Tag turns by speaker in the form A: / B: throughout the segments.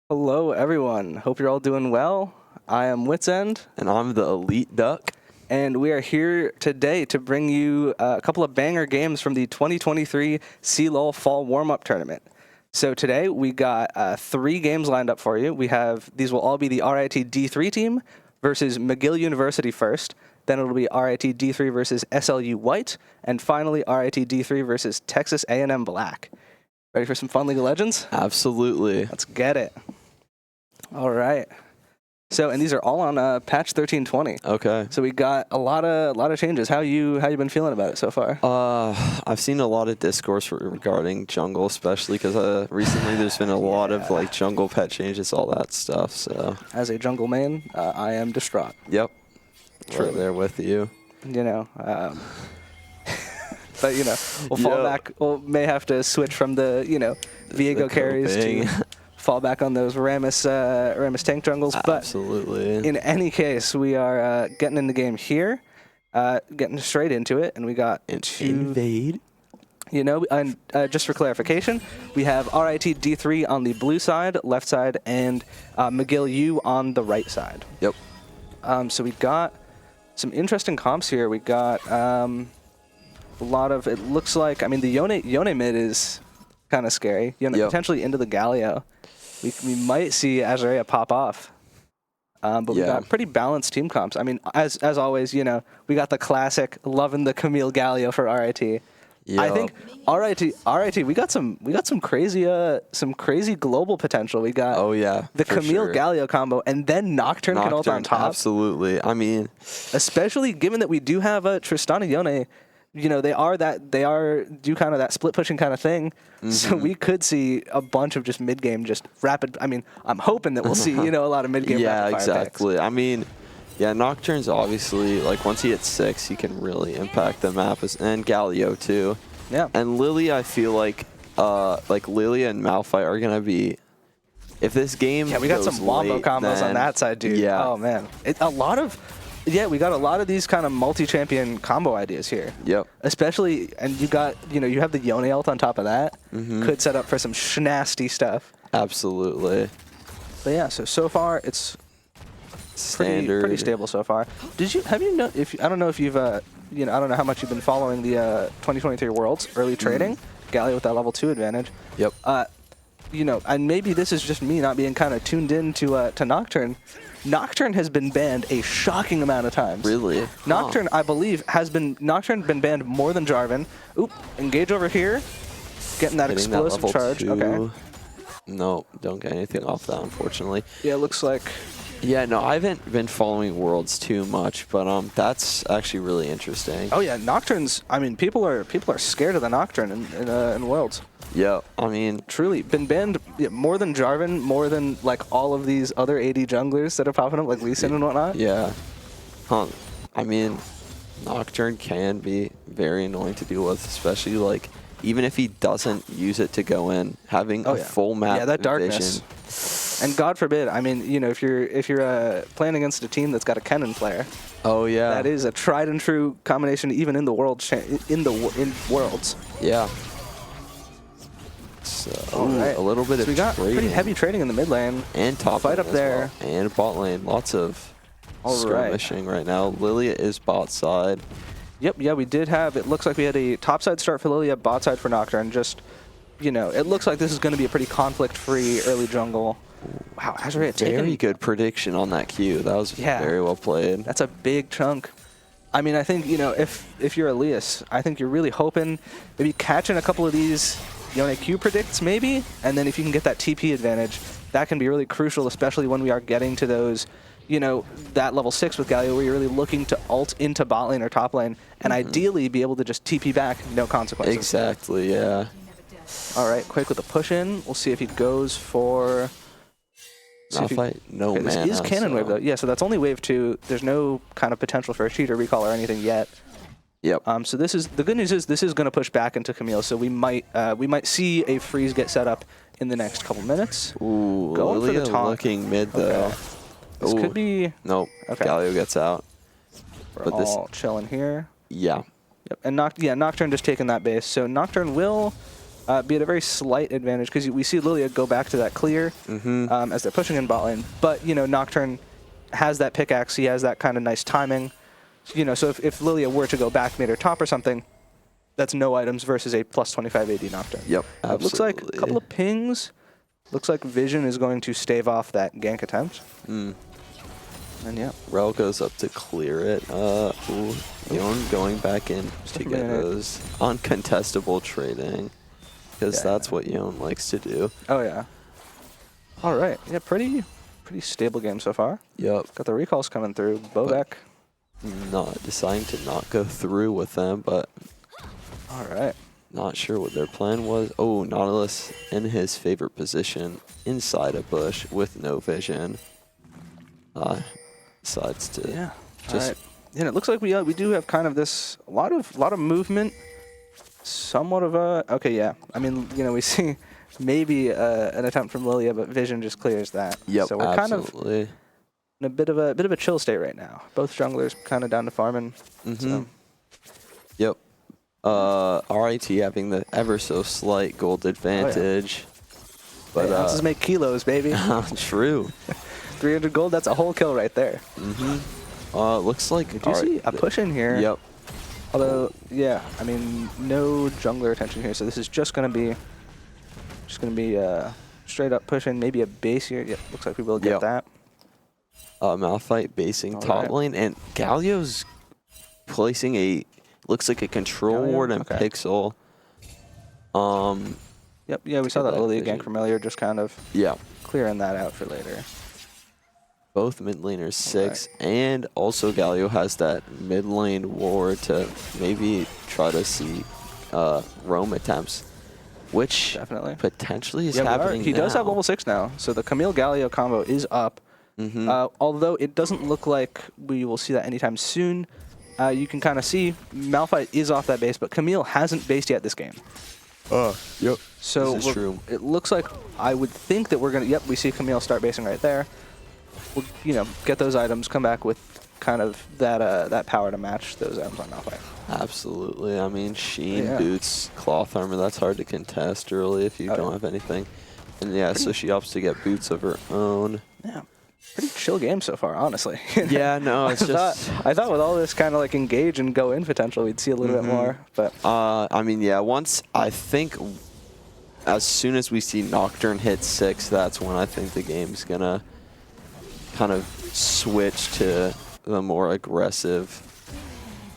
A: Hello, everyone. Hope you're all doing well. I am Wits End,
B: And I'm the Elite Duck.
A: and we are here today to bring you a couple of banger games from the 2023 SLU Fall Warmup Tournament. So today we got 3 games lined up for you. These will all be the RIT D3 team versus McGill University first. Then it'll be RIT D3 versus SLU White, and finally RIT D3 versus Texas A&M Black. Ready for some fun League of Legends?
B: Absolutely.
A: Let's get it. All right. So, and these are all on patch 1320.
B: Okay.
A: So we got a lot of changes. How you been feeling about it so far?
B: I've seen a lot of discourse regarding jungle, especially because recently there's been a lot of like jungle pet changes, all that stuff. So
A: As a jungle main, I am distraught.
B: yep,
A: True.
B: right there with you.
A: You know, but you know, we'll fall back. We may have to switch from the Viego carries to fall back on those Ramus tank jungles. But
B: absolutely.
A: in any case, we are getting in the game here, getting straight into it, and we got
B: Invade.
A: And just for clarification, we have RIT D3 on the blue side, left side, and McGill U on the right side.
B: Yep.
A: So we got some interesting comps here. We got a lot of, it looks like, I mean, the Yone mid is kind of scary. Potentially into the Galio. We might see Azarea pop off. But we got pretty balanced team comps. I mean, as always, we got the classic, loving the Camille Galio for RIT. Yep. I think RIT, we got some crazy global potential. We got the Camille Galio combo, and then Nocturne can ult on top.
B: Absolutely. I mean,
A: especially given that we do have a Tristana Yone. They do kind of that split pushing kind of thing. Mm-hmm. So we could see a bunch of just mid game, just rapid. I mean, I'm hoping that we'll see a lot of mid game.
B: Yeah, exactly. I mean, yeah, Nocturne's obviously like once he hits 6, he can really impact the map, and Galio too.
A: Yeah.
B: And Lily, I feel like Lily and Malphite are gonna be. If this game,
A: we got some wombo combos on that side, dude.
B: Yeah.
A: Oh man, we got a lot of these kind of multi-champion combo ideas here.
B: Yep.
A: Especially, and you have the Yone ult on top of that. Mm-hmm. Could set up for some nasty stuff.
B: Absolutely.
A: But yeah, so far it's pretty stable so far. I don't know if you've I don't know how much you've been following the 2023 Worlds early trading. Galio with that level 2 advantage.
B: Yep.
A: And maybe this is just me not being kind of tuned in to Nocturne. Nocturne has been banned a shocking amount of times.
B: Really?
A: Nocturne, I believe, been banned more than Jarvan. Oop, engage over here. Getting that explosive charge.
B: 2.
A: Okay.
B: No, don't get anything off that, unfortunately.
A: Yeah, it looks like.
B: Yeah, no, I haven't been following Worlds too much, but that's actually really interesting.
A: Oh yeah, Nocturnes. I mean, people are scared of the Nocturne in Worlds.
B: Yeah, I mean,
A: truly been banned more than Jarvan, more than like all of these other AD junglers that are popping up, like Lee Sin and whatnot.
B: Yeah. I mean, Nocturne can be very annoying to deal with, especially like even if he doesn't use it to go in, having a full map.
A: Yeah, that darkness. And God forbid, I mean, if you're playing against a team that's got a Kennen player.
B: Oh yeah.
A: That is a tried and true combination, even in the Worlds.
B: Yeah. So,
A: right.
B: A little bit of
A: we got
B: trading.
A: Pretty heavy trading in the mid lane.
B: And top
A: fight
B: lane
A: up there.
B: Well. And bot lane. Lots of skirmishing right now. Lilia is bot side.
A: Yep, yeah, we did have, it looks like we had a top side start for Lilia, bot side for Nocturne. Just, it looks like this is going to be a pretty conflict-free early jungle. Wow, Azarea taking...
B: Very good prediction on that Q. That was very well played.
A: That's a big chunk. I mean, I think, if you're Elias, I think you're really hoping maybe catching a couple of these Yone Q predicts maybe, and then if you can get that TP advantage, that can be really crucial, especially when we are getting to those, that level 6 with Galio where you're really looking to ult into bot lane or top lane, and ideally be able to just TP back, no consequences.
B: Exactly, yeah.
A: All right, quick with the push in. We'll see if he goes for...
B: Malphite, no mana.
A: This is Cannon Wave, though. Yeah, so that's only Wave 2. There's no kind of potential for a cheat or recall or anything yet.
B: Yep.
A: So the good news is this is going to push back into Camille, so we might see a freeze get set up in the next couple minutes.
B: Ooh,
A: going
B: Lilia
A: for the taunt.
B: looking mid though.
A: Okay. This could be.
B: Nope. Okay. Galio gets out.
A: We're all chilling here.
B: Yeah.
A: Yep. And Nocturne just taking that base, so Nocturne will be at a very slight advantage because we see Lilia go back to that clear as they're pushing in bot lane. But, you know, Nocturne has that pickaxe. He has that kind of nice timing. You know, so if Lilia were to go back mid or top or something, that's no items versus a plus 25 AD Nocturne.
B: Yep, absolutely.
A: Looks like a couple of pings. Looks like Vision is going to stave off that gank attempt. And yeah.
B: Rel goes up to clear it. Yon going back in to get those uncontestable trading. Because that's what Yon likes to do.
A: Oh, yeah. All right. Yeah, pretty stable game so far.
B: Yep.
A: Got the recalls coming through. Bobek.
B: Deciding to not go through with them, but...
A: All right.
B: Not sure what their plan was. Oh, Nautilus in his favorite position inside a bush with no vision. Decides to just...
A: Right. And it looks like we do have kind of this a lot of movement, somewhat of a I mean, you know, we see maybe an attempt from Lilia, but Vision just clears that.
B: Yep,
A: so we're
B: absolutely.
A: kind of in a bit of a chill state right now. Both junglers kind of down to farming. So.
B: Yep. RIT having the ever so slight gold advantage. But
A: ounces make kilos, baby.
B: True.
A: 300 gold, that's a whole kill right there.
B: Looks like...
A: Did you see a push in here?
B: Yep.
A: Although, yeah, I mean, no jungler attention here, so this is just going to be straight up pushing, maybe a base here. Yep, looks like we will get that.
B: Malphite basing top lane, and Galio's placing a... Looks like a control ward and Pixel.
A: Yep, yeah, we saw that Lilia gank from earlier, just kind of clearing that out for later.
B: Both mid laners 6, and also Galio has that mid lane ward to maybe try to see roam attempts, which potentially is happening
A: He does have level 6 now, so the Camille Galio combo is up. Although it doesn't look like we will see that anytime soon. You can kind of see Malphite is off that base, but Camille hasn't based yet this game.
B: Yep.
A: So
B: this is true.
A: It looks like I would think that we're gonna. Yep, we see Camille start basing right there. We'll, you know, get those items, come back with kind of that power to match those items on Malphite.
B: Absolutely. I mean, Sheen, boots, cloth armor. That's hard to contest early if you don't have anything. And so she opts to get boots of her own.
A: Yeah. Pretty chill game so far, honestly.
B: Yeah, no, it's just...
A: I thought with all this kind of like engage and go in potential, we'd see a little bit more, but...
B: I mean, yeah, I think as soon as we see Nocturne hit 6, that's when I think the game's gonna kind of switch to the more aggressive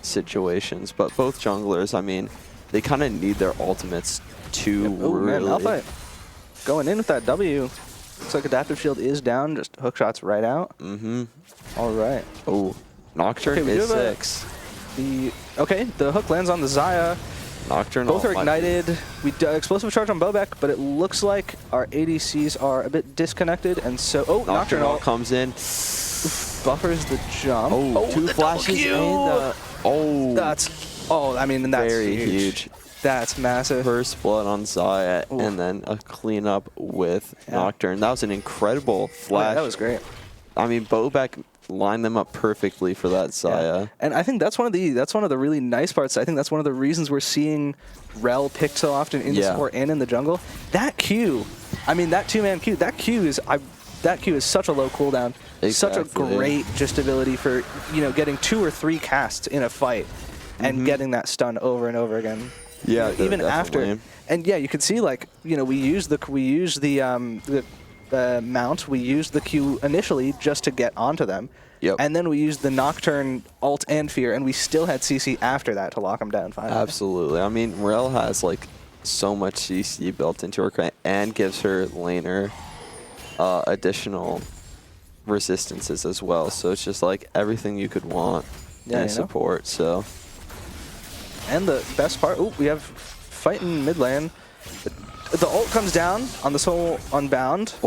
B: situations. But both junglers, I mean, they kind of need their ultimates to really...
A: Man, Malphite going in with that W. Looks like Adaptive Shield is down, just hook shots right out. All right.
B: Oh, Nocturne is 6.
A: The hook lands on the Xayah.
B: Nocturne.
A: Both are ignited. We explosive charge on Bobek, but it looks like our ADCs are a bit disconnected, and so
B: Nocturne comes in,
A: buffers the jump.
B: Oh, 2 flashes and
A: I mean, that's
B: very huge.
A: That's massive.
B: First blood on Xayah, and then a cleanup with Nocturne. That was an incredible flash.
A: That was great.
B: I mean, Bobek lined them up perfectly for that Xayah.
A: And I think that's one of the really nice parts. I think that's one of the reasons we're seeing Rel picked so often in the support and in the jungle. That Q, I mean, that 2-man Q, that Q is such a low cooldown.
B: Exactly.
A: Such a great just ability for, you know, getting 2 or 3 casts in a fight and getting that stun over and over again.
B: Yeah,
A: even after, and you can see, like, you know, we used the mount, we used the Q initially just to get onto them, and then we used the Nocturne ult and Fear, and we still had CC after that to lock them down finally.
B: Absolutely. I mean, Rel has like so much CC built into her and gives her laner additional resistances as well. So it's just like everything you could want in support. So.
A: And the best part, we have fighting mid lane. The ult comes down on the Soul Unbound.
B: A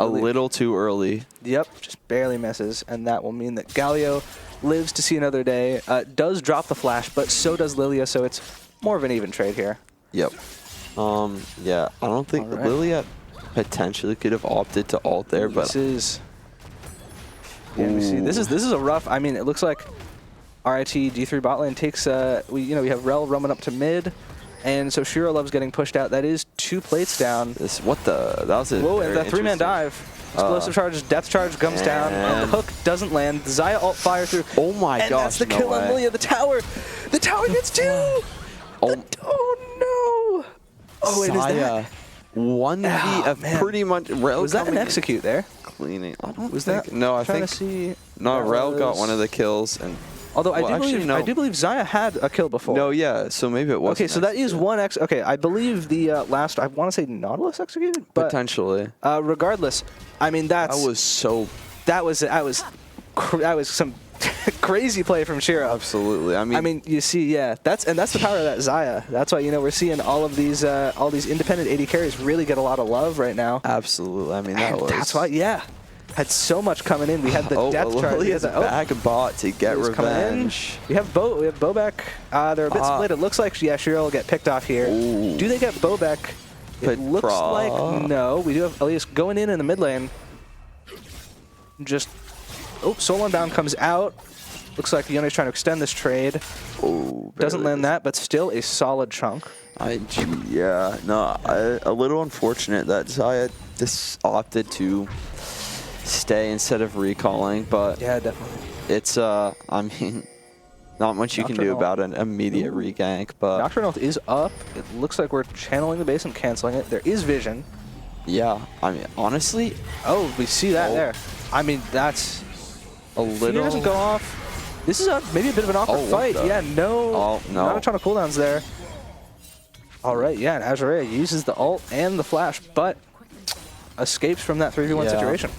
B: little too early.
A: Yep, just barely misses, and that will mean that Galio lives to see another day. Does drop the flash, but so does Lilia, so it's more of an even trade here.
B: Yep. Yeah, I don't think Lilia potentially could have opted to ult there, but
A: this is. Yeah, we see. This is a rough. I mean, it looks like RIT D3 bot lane takes. We have Rel roaming up to mid. And so Shiro loves getting pushed out. That is 2 plates down.
B: That was a
A: Whoa, and
B: very
A: that 3-man dive. Explosive charges, death charge comes down. The hook doesn't land. Xayah alt fire through.
B: Oh my gosh,
A: and that's the kill on Lilia. The tower gets 2. Oh no. Oh, it is that.
B: 1v of pretty much. Rel
A: was that an execute there?
B: Cleaning. I don't
A: was
B: think.
A: that?
B: No, I
A: trying
B: think.
A: To see
B: no, Rel got one of the kills, and
A: although
B: well,
A: I do believe Xayah had a kill before.
B: No, yeah. So maybe it was.
A: Okay, so that is one X. Okay, I believe the last. I want to say Nautilus executed, but
B: potentially.
A: Regardless, I mean that was some crazy play from Shiro.
B: Absolutely. I mean,
A: you see, yeah, that's the power of that Xayah. That's why we're seeing all these independent AD carries really get a lot of love right now.
B: Absolutely. I mean,
A: that's why, had so much coming in. We had the depth chart.
B: He has a back bot to get revenge.
A: We have Bo back. They're a bit split. It looks like Shiro will get picked off here.
B: Ooh.
A: Do they get Bo back? It looks like no. We do have Elias going in the mid lane. Just Soul Unbound comes out. Looks like Yone's trying to extend this trade.
B: Oh,
A: doesn't land that, but still a solid chunk.
B: A little unfortunate that Xayah just opted to stay instead of recalling, but
A: yeah, definitely.
B: It's I mean, not much you can do about an immediate regank, but
A: Nocturnal is up. It looks like we're channeling the base and canceling it. There is vision.
B: Yeah, I mean, honestly.
A: Oh, we see that there. I mean, that's
B: a little.
A: Fear doesn't go off. This is maybe a bit of an awkward fight. Yeah, no. Not a ton of cooldowns there. All right, yeah, and Azure uses the ult and the flash, but escapes from that 3v1 situation.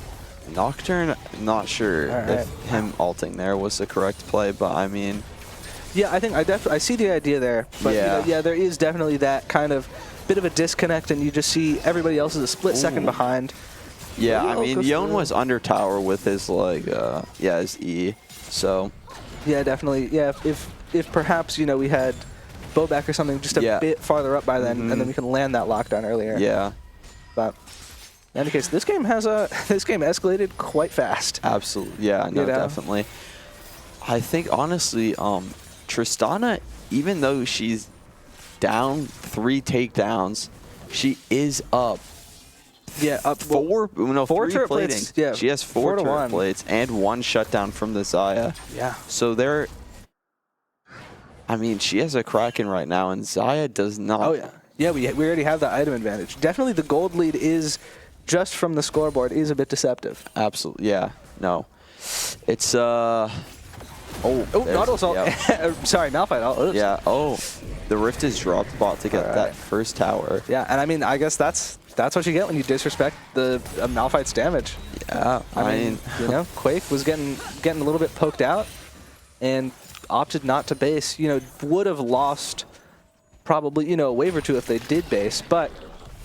B: Nocturne, not sure if him ulting there was the correct play, but I mean.
A: Yeah, I think I see the idea there, but there is definitely that kind of bit of a disconnect, and you just see everybody else is a split second behind.
B: Yeah, I mean, Yone was under tower with his his E, so.
A: Yeah, definitely. Yeah, if perhaps we had Bo back or something just a bit farther up by then, and then we can land that lockdown earlier.
B: Yeah.
A: But in any case, this game escalated quite fast.
B: Absolutely. Yeah. No, definitely. I think honestly, Tristana, even though she's down 3 takedowns, she is up.
A: Yeah, up
B: 4 turret
A: plates.
B: Yeah, she has 4 turret plates and 1 shutdown from the Xayah.
A: Yeah.
B: So I mean, she has a Kraken right now, and Xayah does not.
A: Oh yeah. Yeah, we already have the item advantage. Definitely, the gold lead is just from the scoreboard is a bit deceptive.
B: Absolutely. Yeah. No. It's
A: Nautilus ult. Sorry, Malphite ult. Oops.
B: Yeah. Oh, the Rift is dropped bot to get that first tower.
A: Yeah, and I mean, I guess that's what you get when you disrespect the Malphite's damage.
B: Yeah.
A: I mean, Quake was getting a little bit poked out, and opted not to base. Would have lost probably a wave or two if they did base, but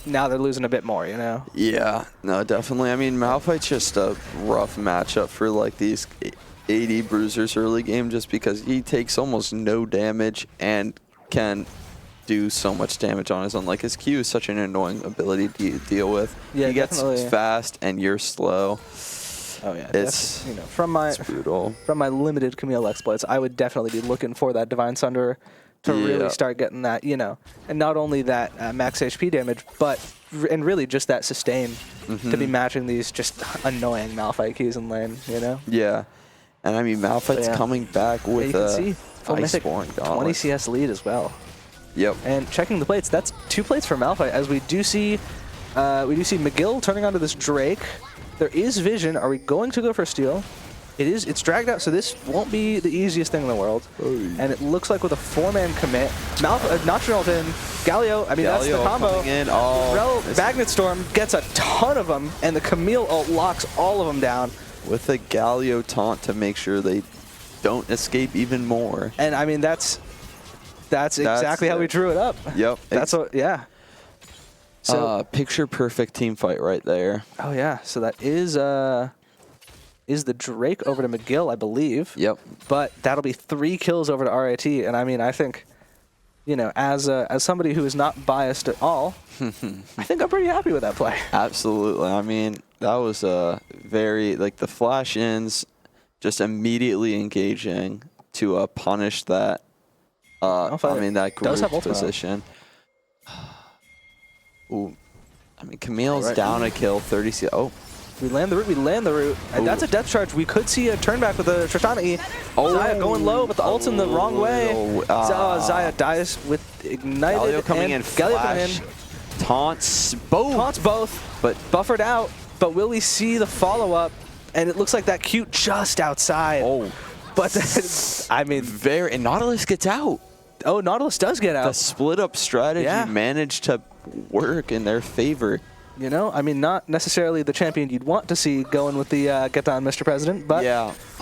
A: now they're losing a bit more.
B: Yeah. No, definitely. I mean, Malphite's just a rough matchup for these AD bruisers early game, just because he takes almost no damage and can do so much damage on his own. His Q is such an annoying ability to deal with.
A: Yeah,
B: he gets fast and you're slow.
A: Oh yeah,
B: it's brutal.
A: From my limited Camille exploits, I would definitely be looking for that Divine Sunder to really start getting that, and not only that max HP damage, but really just that sustain to be matching these just annoying Malphite keys in lane,
B: Yeah. And I mean, Malphite's coming back with a
A: Iceborne 20 CS lead as well.
B: Yep.
A: And checking the plates, that's 2 plates for Malphite, as we do see McGill turning onto this Drake. There is vision. Are we going to go for steal? It's dragged out, so this won't be the easiest thing in the world. And it looks like with a 4-man commit, Nocturnal in, Galio, that's the combo. Rel Magnet Storm gets a ton of them, and the Camille ult locks all of them down.
B: With a Galio taunt to make sure they don't escape even more.
A: And I mean, that's exactly how we drew it up.
B: Yep.
A: That's what, yeah.
B: So picture perfect team fight right there.
A: Oh yeah. So that is the Drake over to McGill, I believe.
B: Yep.
A: But that'll be 3 kills over to RIT, and I mean, I think, as somebody who is not biased at all, I think I'm pretty happy with that play.
B: Absolutely. I mean, that was very the flash ins, just immediately engaging to punish that. That group position. Ooh. I mean, Camille's down a kill, 30 C. Oh.
A: We land the root, we land the root. And that's a death charge. We could see a turn back with the Tristana E.
B: Oh.
A: Zaya going low, but the ult's in the wrong way. Zaya dies with Ignited.
B: Galio coming in,
A: Galio
B: flash.
A: coming in.
B: Taunts both.
A: Taunts both, but buffered out. But will we see the follow-up? And it looks like that cute just outside.
B: Oh.
A: But I mean,
B: and Nautilus gets out.
A: Oh, Nautilus does get out.
B: The split-up strategy managed to work in their favor.
A: You know, I mean, not necessarily the champion you'd want to see going with the get down, Mr. President, but,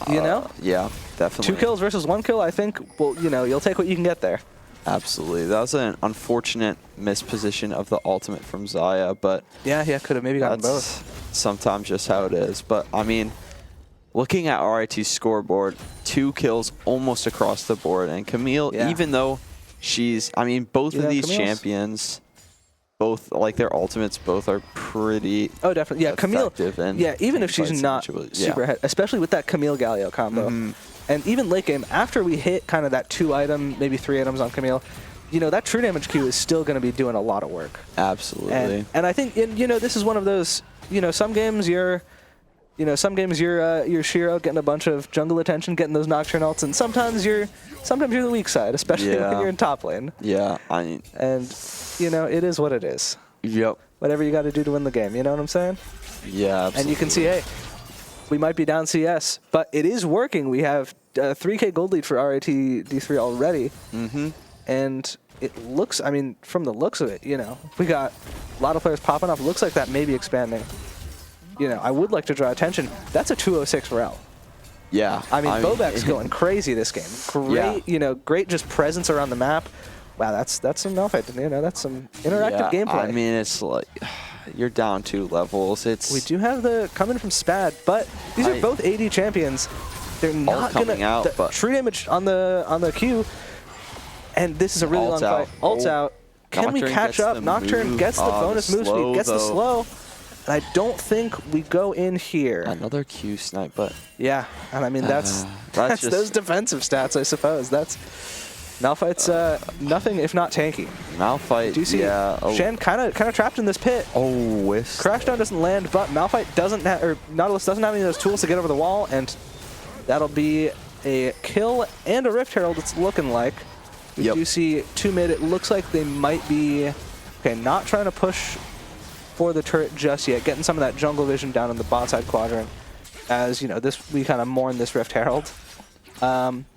A: you know?
B: Yeah, definitely.
A: 2 kills versus 1 kill, I think, well, you know, you'll take what you can get there.
B: Absolutely. That was an unfortunate misposition of the ultimate from Zaya, but...
A: Yeah, could have maybe gotten both.
B: Sometimes just how it is. But, I mean, looking at RIT's scoreboard, 2 kills almost across the board, and Camille, even though she's... I mean, both of these champions... Both, like, their ultimates both are pretty
A: definitely. Yeah, Camille,
B: and
A: even if she's not super ahead, especially with that Camille-Galio combo. And even late game, after we hit kind of that 2 item, maybe 3 items on Camille, you know, that true damage Q is still going to be doing a lot of work.
B: Absolutely.
A: And I think, you know, this is one of those, you know, some games you're Shiro getting a bunch of jungle attention, getting those Nocturne ults, and sometimes you're the weak side, especially when you're in top lane.
B: Yeah, I mean...
A: And... You know, it is what it is.
B: Yep.
A: Whatever you got to do to win the game, you know what I'm saying?
B: Yeah, absolutely.
A: And you can see, hey, we might be down CS, but it is working. We have a 3K gold lead for RIT D3 already. And it looks, I mean, from the looks of it, you know, we got a lot of players popping up. It looks like that may be expanding. You know, I would like to draw attention. That's a 206 Rel.
B: Yeah.
A: I mean, Bobek's going crazy this game. Great, you know, great just presence around the map. Wow, that's some Malphite, you know, that's some interactive gameplay.
B: I mean, it's like, you're down 2 levels.
A: We do have the coming from Spad, but these are both AD champions. They're not
B: coming out, but
A: true damage on the Q, and this is a really long fight. Ult's out. Can we catch up? Nocturne gets the bonus move speed, gets the slow, and I don't think we go in here.
B: Another Q snipe, but
A: yeah, and I mean that's just those defensive stats, I suppose. That's. Malphite's nothing if not tanky.
B: Malphite,
A: do you see Shen kind of trapped in this pit?
B: Oh, whisk.
A: Crashdown doesn't land, but Malphite doesn't have, or Nautilus doesn't have any of those tools to get over the wall, and that'll be a kill and a Rift Herald, it's looking like. We do see 2 mid. It looks like they might be, not trying to push for the turret just yet, getting some of that jungle vision down in the bot side quadrant. As, you know, we kind of mourn this Rift Herald. Yone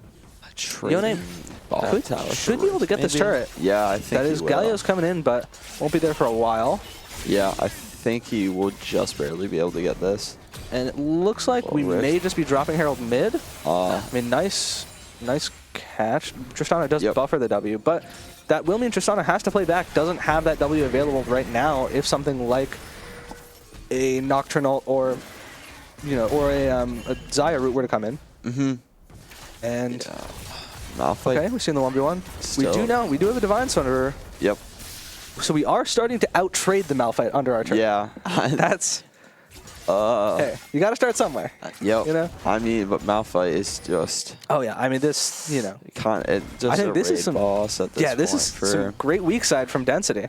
A: should be able to get this turret.
B: Yeah, I think
A: that is Galio's coming in, but won't be there for a while.
B: Yeah, I think he will just barely be able to get this.
A: And it looks like we may just be dropping Herald mid. I mean, nice catch. Tristana does buffer the W, but that will mean Tristana has to play back. Doesn't have that W available right now. If something like a Nocturnal or a Zaya route were to come in. And
B: Malphite.
A: we've seen the 1v1. We do have a Divine Sunderer.
B: Yep.
A: So we are starting to out-trade the Malphite under our turn.
B: Yeah.
A: That's... hey, you got to start somewhere.
B: Yep.
A: You know?
B: I mean, but Malphite is just...
A: Oh, yeah. I mean, this, you know...
B: I think this is some... boss at this
A: this is some great weak side from Density.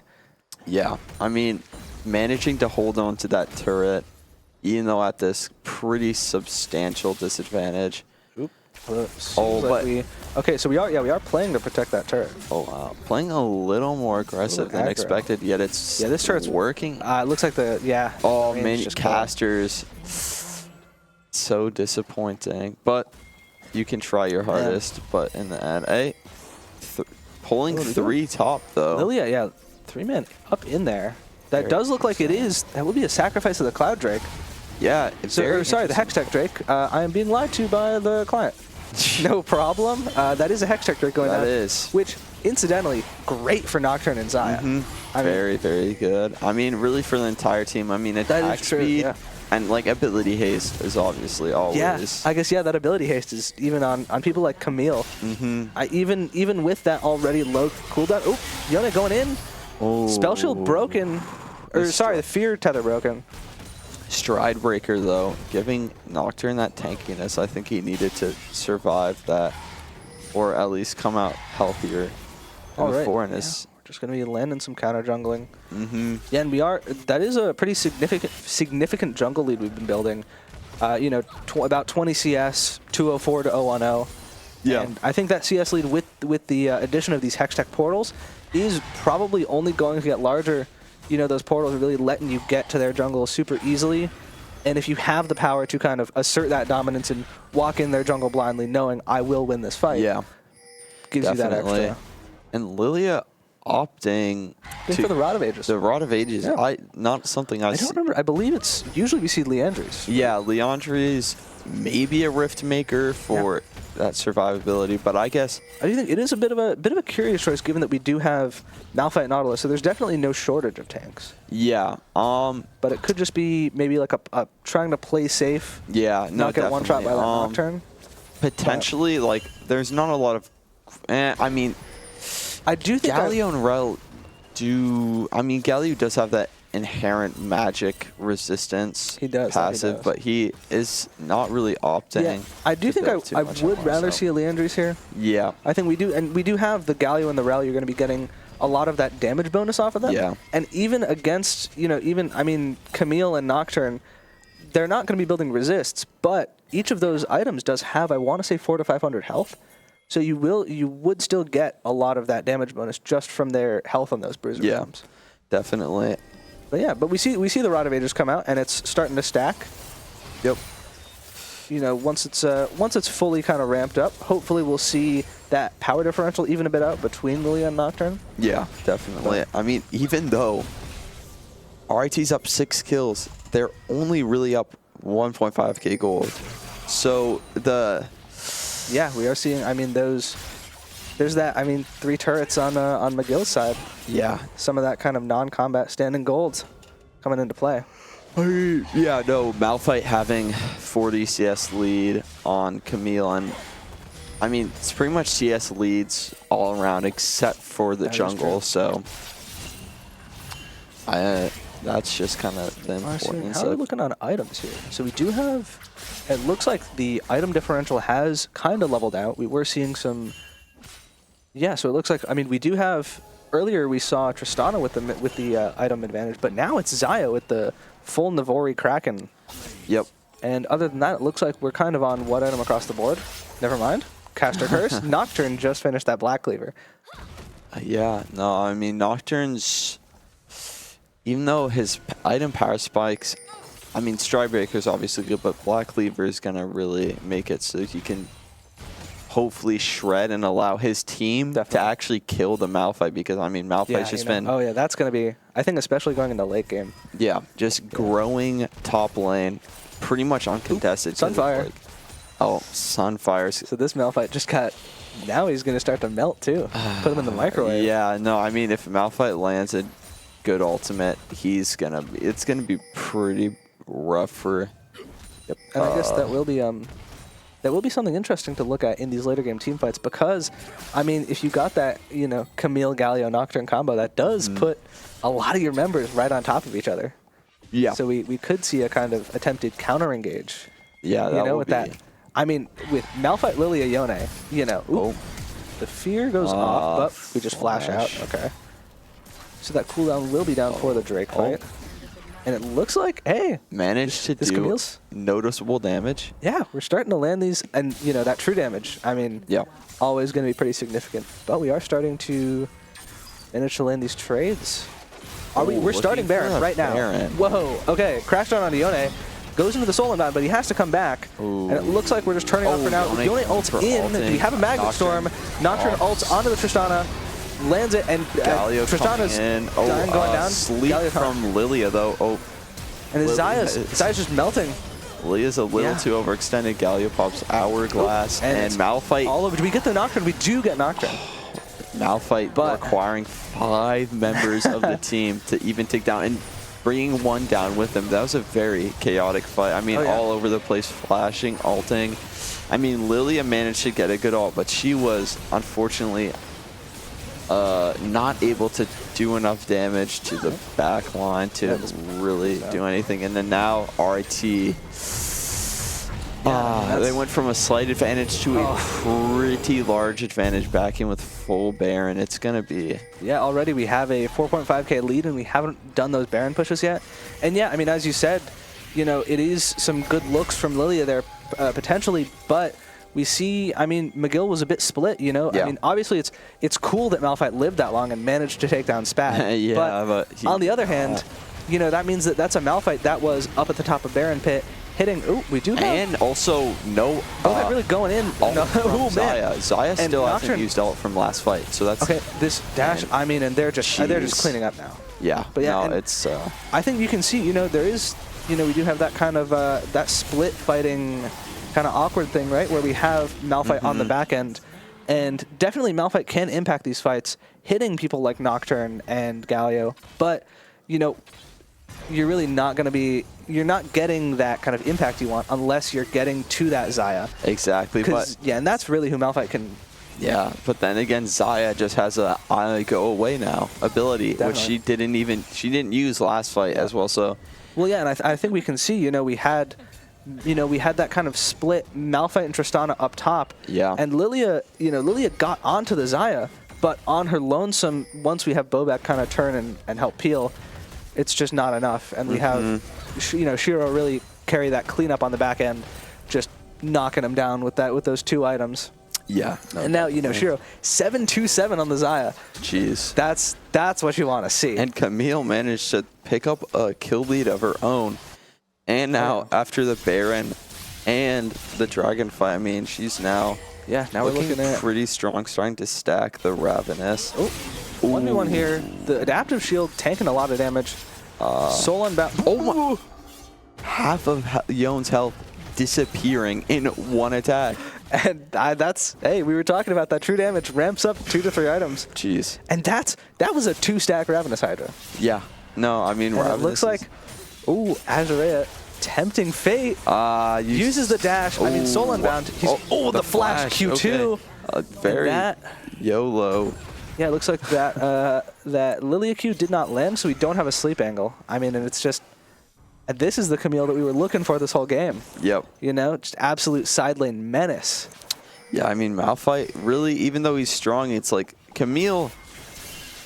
B: Yeah. I mean, managing to hold on to that turret, even though at this pretty substantial disadvantage...
A: Okay, so we are playing to protect that turret.
B: Oh wow, playing a little more aggressive than expected. Yet it's
A: this turret's
B: working.
A: It looks like
B: many casters. So disappointing, but you can try your hardest. But in the end, pulling 3 top though.
A: Lilia, 3-man up in there. That does look like it is. That will be a sacrifice of the Cloud Drake.
B: Yeah.
A: Sorry, the Hextech Drake. I am being lied to by the client. No problem. That is a Hextech Drake going down.
B: That is.
A: Which, incidentally, great for Nocturne and Zaya.
B: Very, very good. I mean, really for the entire team. I mean, attack speed and like ability haste is obviously always.
A: Yeah, I guess that ability haste is even on people like Camille. Even with that already low cooldown. Oh, Yone going in. Spell shield broken. Or sorry, the fear tether broken.
B: Stride breaker though, giving Nocturne that tankiness. I think he needed to survive that, or at least come out healthier. Just
A: Just going to be landing some counter jungling.
B: Mm-hmm.
A: Yeah, and that is a pretty significant jungle lead we've been building. You know, about 20 CS, 204 to 010.
B: Yeah.
A: And I think that CS lead with the addition of these Hextech portals is probably only going to get larger. You know, those portals are really letting you get to their jungle super easily. And if you have the power to kind of assert that dominance and walk in their jungle blindly, knowing I will win this fight, gives you that extra.
B: And Lilia opting
A: for the Rod of Ages.
B: The Rod of Ages.
A: Yeah.
B: Not something
A: I don't remember. I believe it's usually we see Leandry's.
B: Yeah, Leandry's maybe a Rift Maker for that survivability, but I guess
A: I do think it is a bit of a curious choice, given that we do have Malphite and Nautilus, so there's definitely no shortage of tanks.
B: Yeah.
A: But it could just be maybe like a trying to play safe.
B: Yeah. No,
A: not get one shot by that Nocturne.
B: Potentially, like there's not a lot of. I mean,
A: I do think
B: Galio and Rel do. I mean, Galio does have that inherent magic resistance.
A: He does
B: passive, but he is not really opting.
A: Yeah, I do think I would rather see a Leandry's here.
B: Yeah,
A: I think we do, and we do have the Galio and the Rel. You're going to be getting a lot of that damage bonus off of them.
B: Yeah,
A: and even against I mean Camille and Nocturne, they're not going to be building resists, but each of those items does have, I want to say, 400 to 500 health. So you would still get a lot of that damage bonus just from their health on those bruiser bombs.
B: Definitely.
A: But yeah, but we see the Rod of Ages come out, and it's starting to stack.
B: Yep.
A: You know, once it's fully kind of ramped up, hopefully we'll see that power differential even a bit out between Lilia and Nocturne.
B: Yeah, definitely. I mean, even though RIT's up 6 kills, they're only really up 1.5k gold. So
A: yeah, we are seeing. I mean, there's that. I mean, 3 turrets on McGill's side.
B: Yeah,
A: some of that kind of non-combat standing golds coming into play.
B: Yeah, no, Malphite having 40 CS lead on Camille, and I mean, it's pretty much CS leads all around except for the jungle, so that's just kind of the importance.
A: How are we looking on items here? So we do have, it looks like the item differential has kind of leveled out. We were seeing some, yeah, so it looks like, I mean, we do have, earlier we saw Tristana with the item advantage, but now it's Xayah with the full Navori Kraken.
B: Yep.
A: And other than that, it looks like we're kind of on what item across the board? Never mind. Caster Curse. Nocturne just finished that Black Cleaver.
B: Yeah, no, I mean, Nocturne's, even though his item power spikes, I mean, Stridebreaker's obviously good, but Black Cleaver is going to really make it so he can hopefully shred and allow his team to actually kill the Malphite, because, I mean, Malphite's just been...
A: Oh, yeah, that's going to be, I think, especially going into late game.
B: Yeah, just growing top lane, pretty much uncontested.
A: Sunfire.
B: Like, oh, Sunfire.
A: So this Malphite just got... Now he's going to start to melt, too. Put him in the microwave.
B: Yeah, no, I mean, if Malphite lands a good ultimate, it's going to be pretty rough for...
A: Yep. And I guess that will be something interesting to look at in these later game team fights, because, I mean, if you got that, you know, Camille, Galio, Nocturne combo, that does put a lot of your members right on top of each other.
B: Yeah.
A: So we could see a kind of attempted counter engage.
B: Yeah, that would be...
A: that. I mean, with Malphite, Lilia, Yone, you know, the fear goes off, but we just flash out. Okay. So that cooldown will be down for the Drake fight. And it looks like, hey,
B: managed to do
A: Camille's
B: noticeable damage.
A: Yeah, we're starting to land these, and you know, that true damage, I mean, always going to be pretty significant. But we are starting to manage to land these trades. We're starting Baron right now. Whoa, okay, crash down onto Yone, goes into the Soul Unbound, but he has to come back. And it looks like we're just turning on for now. Yone ults in, we have a Magnet Storm, Nocturne ults onto the Tristana, lands it, and Tristana's going down.
B: Sleep from Lilia, though.
A: And Xayah's just melting.
B: Lilia's a little too overextended. Galio pops Hourglass, and Malphite.
A: All over. Do we get the Nocturne? We do get Nocturne.
B: Malphite requiring 5 members of the team to even take down, and bringing one down with them. That was a very chaotic fight. I mean, all over the place, flashing, ulting. I mean, Lilia managed to get a good ult, but she was, unfortunately, not able to do enough damage to the back line to really do anything. And then now RIT They went from a slight advantage to a pretty large advantage back in with full Baron. It's going to be...
A: Yeah, already we have a 4.5k lead, and we haven't done those Baron pushes yet. And yeah, I mean, as you said, you know, it is some good looks from Lilia there, potentially, but we see, I mean, McGill was a bit split, you know?
B: Yeah.
A: I mean, obviously it's cool that Malphite lived that long and managed to take down Spat.
B: Yeah,
A: but on the other hand, you know, that means that that's a Malphite that was up at the top of Baron Pit, hitting, we do have.
B: And also, no.
A: Really going in.
B: Xayah. Xayah still hasn't
A: Nocturne
B: used ult from last fight, so that's...
A: Okay, this dash, I mean, and they're just cleaning up now.
B: Yeah,
A: but yeah,
B: no, it's...
A: I think you can see, you know, there is, you know, we do have that kind of, that split fighting kind of awkward thing, right, where we have Malphite on the back end, and definitely Malphite can impact these fights, hitting people like Nocturne and Galio, but, you know, you're really not going to be, you're not getting that kind of impact you want unless you're getting to that Xayah.
B: Exactly. But
A: yeah, and that's really who Malphite can...
B: Yeah, but then again, Xayah just has a I go away now ability,
A: Definitely.
B: which she didn't use last fight as well, so...
A: Well, yeah, and I think we can see, you know, we had that kind of split Malphite and Tristana up top.
B: Yeah.
A: And Lilia, you know, Lilia got onto the Xayah, but on her lonesome, once we have Bobek kind of turn and help peel, it's just not enough. And we have, you know, Shiro really carry that cleanup on the back end, just knocking him down with those 2 items.
B: Yeah.
A: No, and now, you know, Shiro, 7-2-7 on the Xayah.
B: Jeez.
A: That's what you want to see.
B: And Camille managed to pick up a kill lead of her own. And now, after the Baron and the Dragon fight, I mean, she's now
A: now we're looking at
B: pretty strong, starting to stack the Ravenous.
A: 1v1 here. The Adaptive Shield tanking a lot of damage. Soul Unbound.
B: Oh my! Half of Yone's health disappearing in one attack.
A: And hey, we were talking about that. True damage ramps up 2 to 3 items.
B: Jeez.
A: And that was a 2-stack Ravenous Hydra.
B: Yeah. No, I mean,
A: Ravenous. It looks like, Azarea, tempting fate. Uses the dash. I mean, Soul Unbound. The flash Q2.
B: Okay. Very YOLO.
A: Yeah, it looks like that Lilia Q did not land, so we don't have a sleep angle. I mean, and it's just... And this is the Camille that we were looking for this whole game.
B: Yep.
A: You know, just absolute side lane menace.
B: Yeah, I mean, Malphite, really, even though he's strong, it's like Camille,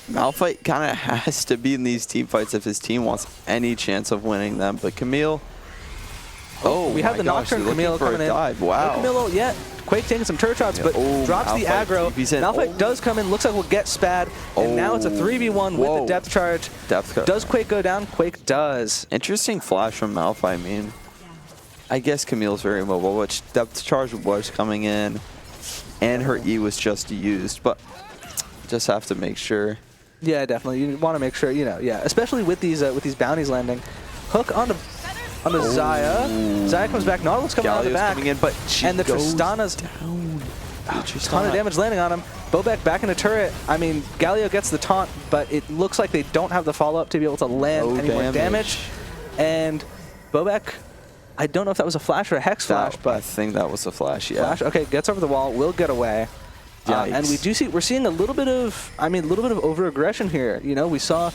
B: Malphite kind of has to be in these team fights if his team wants any chance of winning them. But Camille,
A: we have the Nocturne Camille coming in.
B: Wow.
A: Camille, Quake taking some turret shots, but drops the aggro. Malphite does come in, looks like we'll get Spad, and now it's a 3v1 with the depth charge. Does Quake go down? Quake does.
B: Interesting flash from Malphite. I mean, I guess Camille's very mobile, which depth charge was coming in, and her E was just used, but just have to make sure.
A: Yeah, definitely. You want to make sure, you know, especially with these bounties landing. Hook onto Xayah. Xayah comes back. Nautilus coming out of the back.
B: Coming in, but
A: and the Tristana's down. Ton of damage landing on him. Bobek back in the turret. I mean, Galio gets the taunt, but it looks like they don't have the follow-up to be able to land any more damage. And Bobek, I don't know if that was a flash or a hex flash, but
B: I think that was a flash. Yeah.
A: Flash. Okay, gets over the wall. Will get away. And we're seeing a little bit of, over-aggression here. You know, we saw,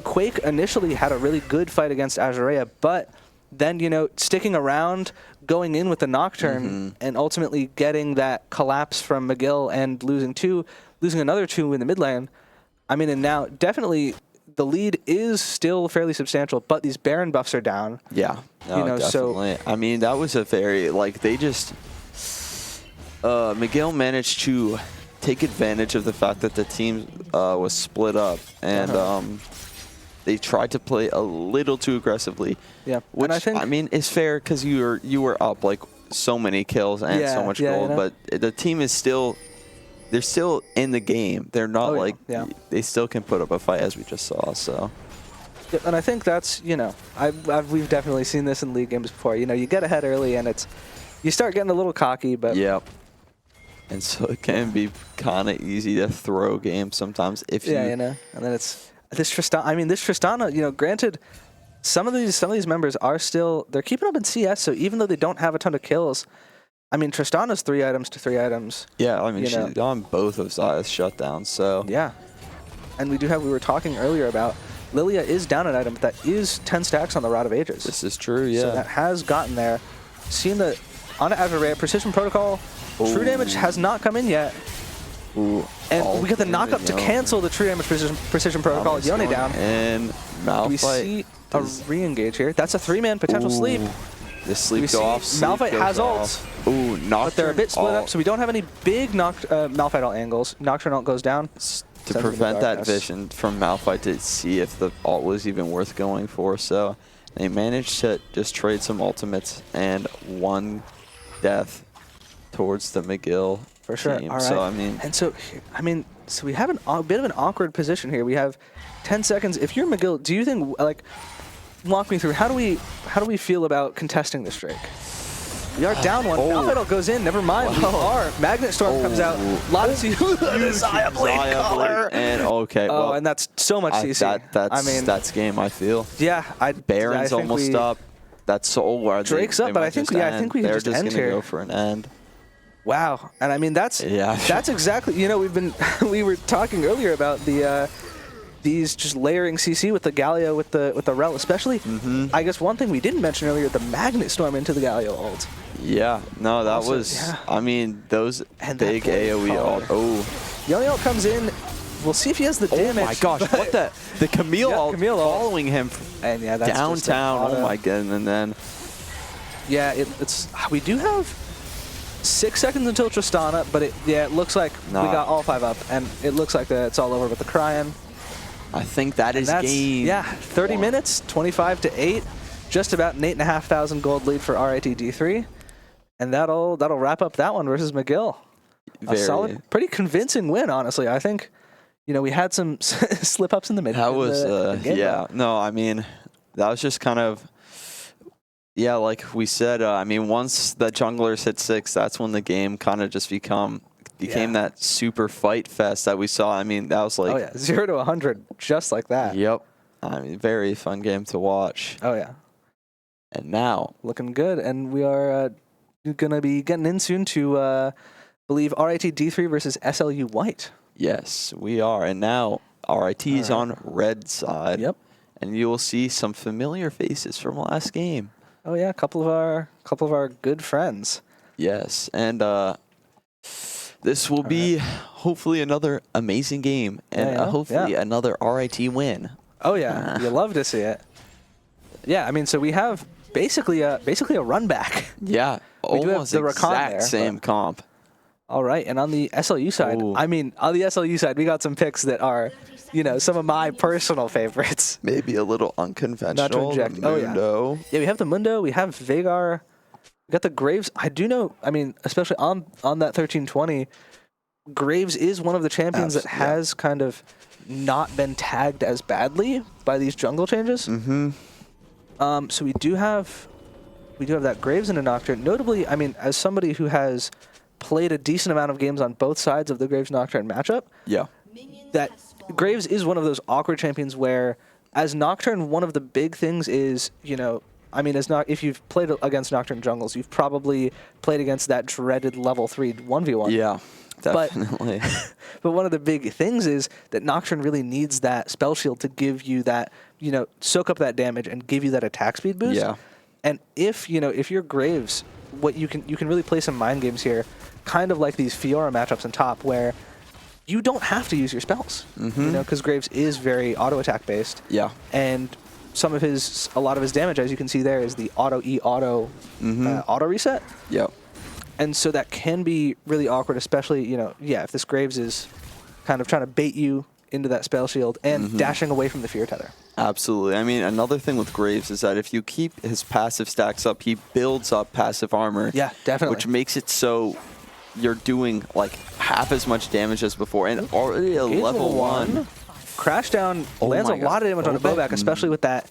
A: Quake initially had a really good fight against Azarea, but then, you know, sticking around, going in with the Nocturne, and ultimately getting that collapse from McGill and losing another 2 in the mid lane. I mean, and now definitely the lead is still fairly substantial, but these Baron buffs are down.
B: Yeah, no,
A: you know,
B: definitely. So, I mean, that was a very, they just... McGill managed to take advantage of the fact that the team was split up, and they tried to play a little too aggressively. Yeah, which I mean is fair because you were up like so many kills and so much gold, but the team is they're still in the game. They're not they still can put up a fight as we just saw. So.
A: Yep, and I think that's, you know, we've definitely seen this in league games before. You know, you get ahead early and you start getting a little cocky, but
B: yep. And so it can be kind of easy to throw games sometimes if you...
A: Yeah, you know. And then it's... This Tristana, you know, granted, some of these members are still... They're keeping up in CS, so even though they don't have a ton of kills, I mean, Tristana's 3 items to 3 items. Yeah, I mean, she's on both of Xayah's shutdowns, so... Yeah. And we were talking earlier about... Lilia is down an item, but that is 10 stacks on the Rod of Ages.
B: This is true, yeah.
A: So that has gotten there. Seeing the... on an Azure Rare. Precision Protocol. True damage has not come in yet.
B: Ooh,
A: and we get the knock-up to cancel the true damage precision protocol. Yone down.
B: And Malphite.
A: We see a re-engage here. That's a 3-man potential sleep.
B: This sleep go off.
A: Malphite has ult.
B: Ooh, Nocturne.
A: But they're a bit split up, so we don't have any big Malphite ult angles. Nocturne ult goes down.
B: To prevent that vision from Malphite to see if the ult was even worth going for. So they managed to just trade some ultimates and 1 death towards the McGill.
A: For sure.
B: Team.
A: All right.
B: So
A: so we have a bit of an awkward position here. We have 10 seconds. If you're McGill, do you think, like, walk me through, how do we feel about contesting this streak? We are down 1. Malphite goes in. Never mind. We are. Magnet Storm comes out. Lotusy, the Xayah Blade color.
B: And well,
A: and that's so much CC.
B: That's game. I feel.
A: Yeah.
B: Baron's almost up. That's Soul.
A: Drake's up, but I think we can just end here.
B: They're just gonna go for an end.
A: Wow, and I mean that's exactly, you know, we were talking earlier about these just layering CC with the Galio with the Rel especially. I guess one thing we didn't mention earlier, the Magnet Storm into the Galio ult.
B: Yeah, no, that was I mean those big AoE ult. Oh,
A: Yone ult comes in. We'll see if he has the damage.
B: Oh my gosh, what the Camille ult following him
A: and that's
B: downtown. Oh my god, and then
A: it's we do have 6 seconds until Tristana, but it looks like we got all 5 up, and it looks like it's all over with the Cryon.
B: I think that's game.
A: Yeah, 30 minutes, 25 to 8, just about an 8,500 gold lead for RIT D3, and that'll wrap up that one versus McGill. A solid, pretty convincing win, honestly. I think, you know, we had some slip ups in the mid.
B: That was no, I mean, that was just kind of. Yeah, like we said, I mean, once the junglers hit 6, that's when the game kind of just became that super fight fest that we saw. I mean, that was like
A: 0 to 100, just like that.
B: Yep. I mean, very fun game to watch.
A: Oh yeah.
B: And now
A: looking good, and we are gonna be getting in soon to believe RIT D3 versus SLU White.
B: Yes, we are, and now RIT is on red side.
A: Yep.
B: And you will see some familiar faces from last game.
A: Oh yeah, a couple of our good friends.
B: Yes, and this will be hopefully another amazing game, and hopefully another RIT win.
A: Oh yeah, you love to see it. Yeah, I mean, so we have basically a run back.
B: Yeah, almost the exact same comp.
A: All right, and on the SLU side, we got some picks that are, you know, some of my personal favorites.
B: Maybe a little unconventional. Not to inject.
A: Mundo. Yeah, we have the Mundo, we have Veigar, we got the Graves. I do know, I mean, especially on that 1320, Graves is one of the champions that has kind of not been tagged as badly by these jungle changes. So we do have that Graves and a Nocturne. Notably, I mean, as somebody who has played a decent amount of games on both sides of the Graves Nocturne matchup, that Graves is one of those awkward champions where, as Nocturne, one of the big things is, you know, I mean, if you've played against Nocturne jungles, you've probably played against that dreaded level 3 1v1.
B: Yeah, definitely.
A: But one of the big things is that Nocturne really needs that spell shield to give you that, you know, soak up that damage and give you that attack speed boost.
B: Yeah.
A: And if you're Graves, what you can really play some mind games here, kind of like these Fiora matchups on top, where you don't have to use your spells, you know, because Graves is very auto attack based.
B: Yeah.
A: And a lot of his damage, as you can see there, is the auto reset.
B: Yep.
A: And so that can be really awkward, especially, you know, if this Graves is kind of trying to bait you into that spell shield and dashing away from the fear tether.
B: Absolutely. I mean, another thing with Graves is that if you keep his passive stacks up, he builds up passive armor.
A: Yeah, definitely.
B: Which makes it so you're doing like half as much damage as before, and already a level 1.
A: Crash down lands a lot of damage on a bowback, especially with that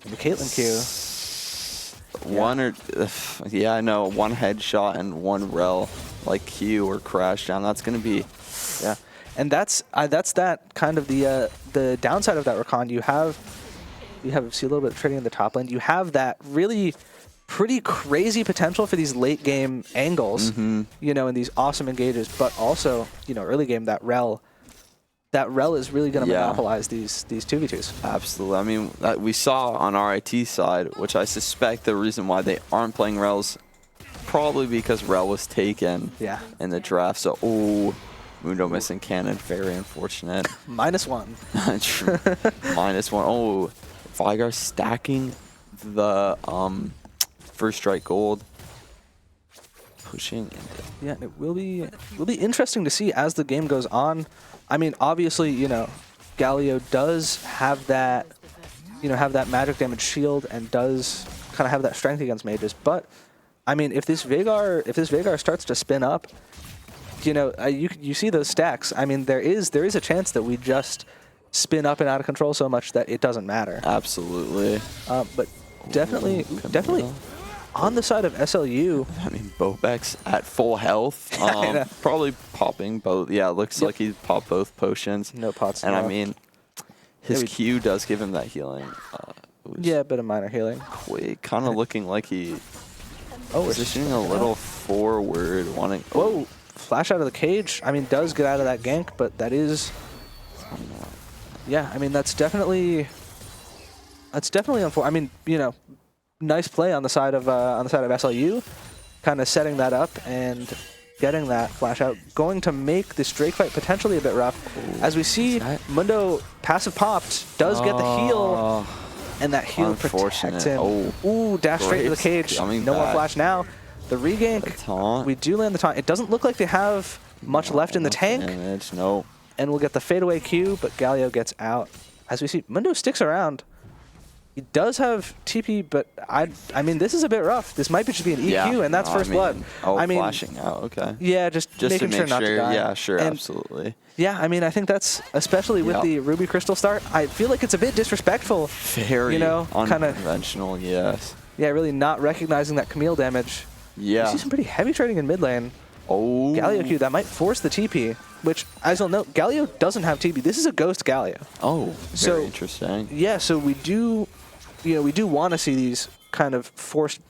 A: the Caitlyn Q.
B: One headshot and one rel like Q or crash down. That's gonna be
A: and that's that kind of the downside of that Rakan. You see a little bit of trading in the top lane. You have that really pretty crazy potential for these late game angles, you know, and these awesome engages, but also, you know, early game that rel is really going to monopolize these 2v2s.
B: Absolutely. I mean, we saw on RIT side, which I suspect the reason why they aren't playing rels probably because Rel was taken in the draft. So, Mundo missing cannon. Very unfortunate.
A: -1.
B: True. -1. Oh, Vigar stacking the first strike gold. Pushing into.
A: Yeah, it will be interesting to see as the game goes on. I mean, obviously, you know, Galio does have that, magic damage shield and does kind of have that strength against mages. But I mean, if this Veigar starts to spin up, you know, you see those stacks. I mean, there is a chance that we just spin up and out of control so much that it doesn't matter.
B: Absolutely.
A: But definitely on the side of SLU.
B: I mean, Bobek's at full health. Probably popping both. Yeah, it looks like he popped both potions.
A: No pots.
B: And I mean, his Q does give him that healing.
A: Yeah, a bit of minor healing.
B: Kind of looking like he positioning a little forward, wanting.
A: Whoa! Flash out of the cage. I mean, does get out of that gank, but that is. Yeah, I mean that's definitely unfortunate. I mean, you know, nice play on the side of SLU, kind of setting that up and getting that flash out, going to make this Drake fight potentially a bit rough. As we see, Mundo passive popped, does get the heal, and that heal protects him. Ooh, dash straight to the cage. No more flash now. The regank, we do land the taunt. It doesn't look like they have much left in the tank. And we'll get the fadeaway Q, but Galio gets out. As we see, Mundo sticks around. He does have TP, but I mean, this is a bit rough. This might just be an EQ, and that's first blood. I mean,
B: flashing out, okay.
A: Yeah, just making sure not to die.
B: Yeah, sure,
A: and
B: absolutely.
A: Yeah, I mean, I think that's, especially with the Ruby Crystal start, I feel like it's a bit disrespectful.
B: Very unconventional, yes.
A: Yeah, really not recognizing that Camille damage.
B: Yeah.
A: You see some pretty heavy trading in mid lane. Galio Q, that might force the TP, which, as you'll note, Galio doesn't have TP. This is a ghost Galio.
B: Very interesting.
A: Yeah, so we do want to see these kind of forced,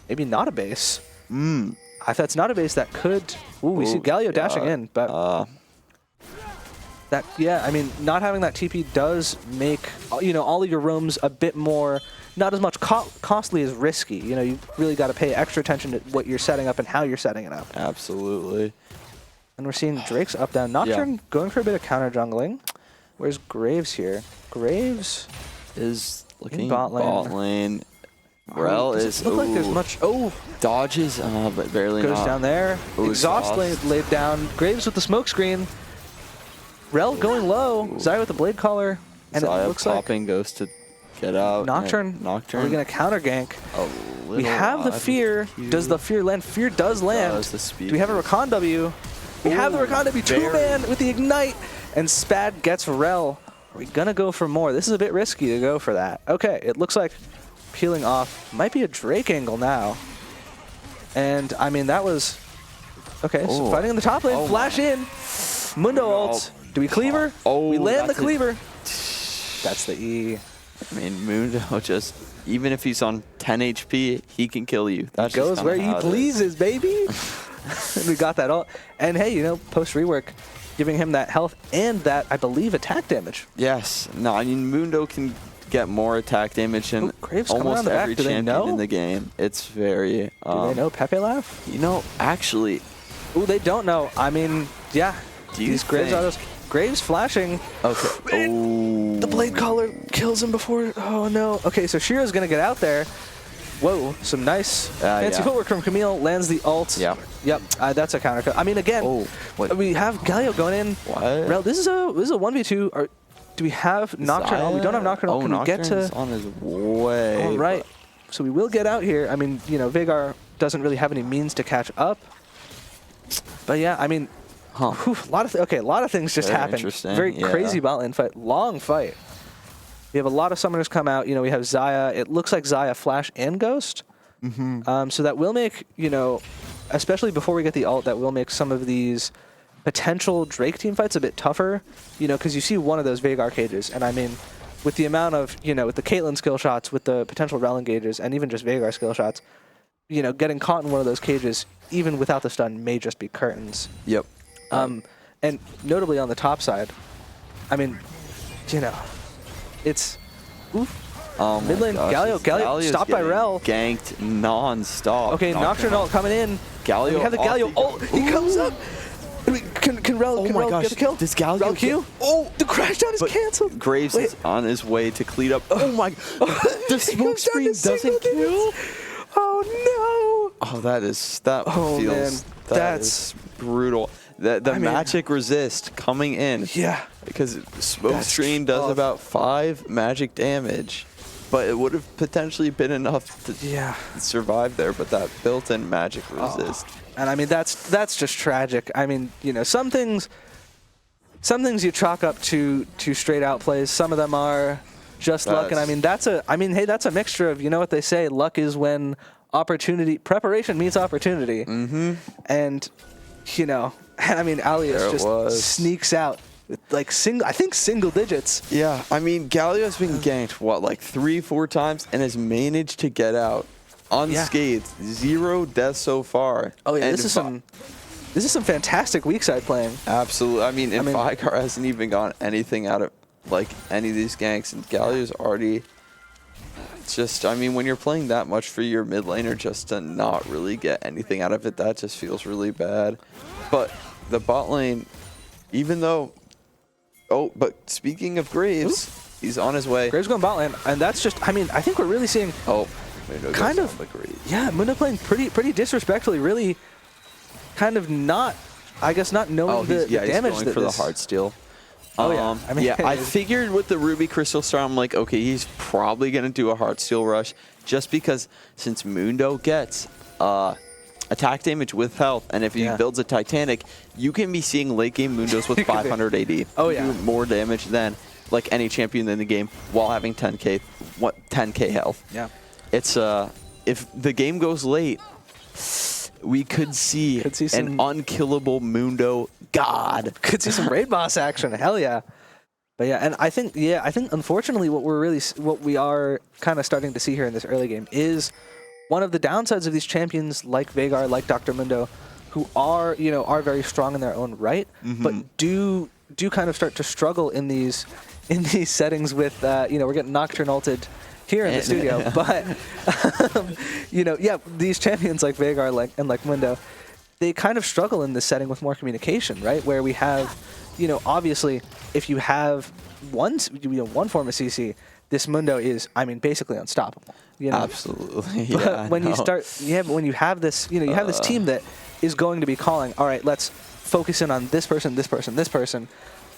A: maybe not a base. If that's not a base, that could. We see Galio dashing in, but I mean, not having that TP does make all of your roams a bit more, not as much costly as risky. You know, you really got to pay extra attention to what you're setting up and how you're setting it up.
B: Absolutely.
A: And we're seeing Drake's up down. Nocturne going for a bit of counter jungling. Where's Graves here? Graves
B: is looking
A: in bot
B: lane. Rel is
A: look like there's much.
B: Dodges, but barely.
A: Goes down there. Exhaust laid down. Graves with the smoke screen. Rel going low. Xayah with the blade collar. And
B: Xayah
A: it looks
B: popping goes to get out.
A: Nocturne. Are we gonna counter gank? We have the fear. Does the fear land? Fear does land. Do we have a Recon W? We have the Recon W. Two-man with the ignite. And Spad gets Rel. Are we gonna go for more? This is a bit risky to go for that. Okay, it looks like peeling off might be a Drake angle now. And I mean, that was okay. So fighting in the top lane, flash in, Mundo ult. Do we cleaver? We land the cleaver. That's the E.
B: I mean, Mundo just, even if he's on 10 HP, he can kill you.
A: That goes where he pleases, baby. We got that ult. And hey, you know, post rework, giving him that health and that, I believe, attack damage.
B: Yes. No, I mean, Mundo can get more attack damage in almost every champion in the game. It's very...
A: do they know Pepe Laugh?
B: You know, actually...
A: They don't know. I mean, yeah. These Graves autos... Graves flashing.
B: Okay.
A: The blade collar kills him before... Oh, no. Okay, so Shiro's going to get out there. Whoa, some nice fancy footwork from Camille. Lands the ult.
B: Yep.
A: That's a counter. I mean, again, we have Galio going in.
B: What?
A: Rel, this is a 1v2. Do we have Nocturne? We don't have Nocturne. Can we get to...
B: on his way.
A: All right. So we will get out here. I mean, you know, Veigar doesn't really have any means to catch up. But yeah, I mean... a lot of things just happened. Very crazy bot lane fight. Long fight. We have a lot of summoners come out. You know, we have Xayah. It looks like Xayah, Flash, and Ghost. So that will make, you know, especially before we get the ult, that will make some of these potential Drake team fights a bit tougher. You know, because you see one of those Veigar cages. And I mean, with the amount of, you know, with the Caitlyn skill shots, with the potential Rel engages, and even just Veigar skill shots, you know, getting caught in one of those cages, even without the stun, may just be curtains.
B: Yep.
A: And notably on the top side, I mean, you know, it's
B: Oh
A: Mid lane, Galio stopped by Rel.
B: Ganked non-stop.
A: Okay, Nocturne coming in.
B: Galio,
A: we have the Galio ult. He comes up. Can Rel get the kill?
B: Does Galio
A: Rel Q? Oh, the crash down is canceled.
B: Graves is on his way to clean up. Oh my! The smoke screen doesn't kill.
A: Oh no!
B: Oh, that's brutal. The magic resist coming in.
A: Yeah.
B: Because smoke screen does about 5 magic damage, but it would have potentially been enough to survive there. But that built-in magic resist.
A: And I mean that's just tragic. I mean, you know, some things you chalk up to straight out plays. Some of them are just luck. And I mean that's a mixture of, you know what they say, luck is when preparation meets opportunity. Mm-hmm. And you know, I mean Alias just sneaks out with like single digits.
B: Yeah, I mean Galio's been ganked like 3-4 times and has managed to get out unscathed. 0 deaths so far.
A: Oh yeah, this is some fantastic weak side playing.
B: Absolutely. I mean, Vigar hasn't even gotten anything out of like any of these ganks, and Galio's already just. I mean, when you're playing that much for your mid laner just to not really get anything out of it, that just feels really bad. But the bot lane, even though. Oh, but speaking of Graves, he's on his way.
A: Graves going bot lane, and that's just. I mean, I think we're really seeing.
B: Mundo
A: kind of, yeah, Mundo playing pretty disrespectfully, really kind of not, I guess, not knowing the damage
B: he's going for the hard steal.
A: I mean,
B: I figured with the Ruby Crystal Star, I'm like, okay, he's probably going to do a hard steal rush, just because since Mundo gets attack damage with health, and if he builds a Titanic, you can be seeing late game Mundos with 500 AD.
A: Oh yeah,
B: do more damage than like any champion in the game while having 10k health.
A: Yeah.
B: It's if the game goes late, we could see an unkillable Mundo god.
A: Could see some raid boss action. Hell yeah. But yeah, and I think unfortunately what we are kind of starting to see here in this early game is one of the downsides of these champions like Veigar, like Dr. Mundo, who are very strong in their own right, but do kind of start to struggle in these settings with we're getting Nocturne ulted here in the studio, but these champions like Veigar and like Mundo, they kind of struggle in this setting with more communication, right? Where we have, obviously, if you have one form of CC, this Mundo is, I mean, basically unstoppable.
B: Absolutely.
A: But when you have this, you have this team that is going to be calling, all right, let's focus in on this person, this person, this person.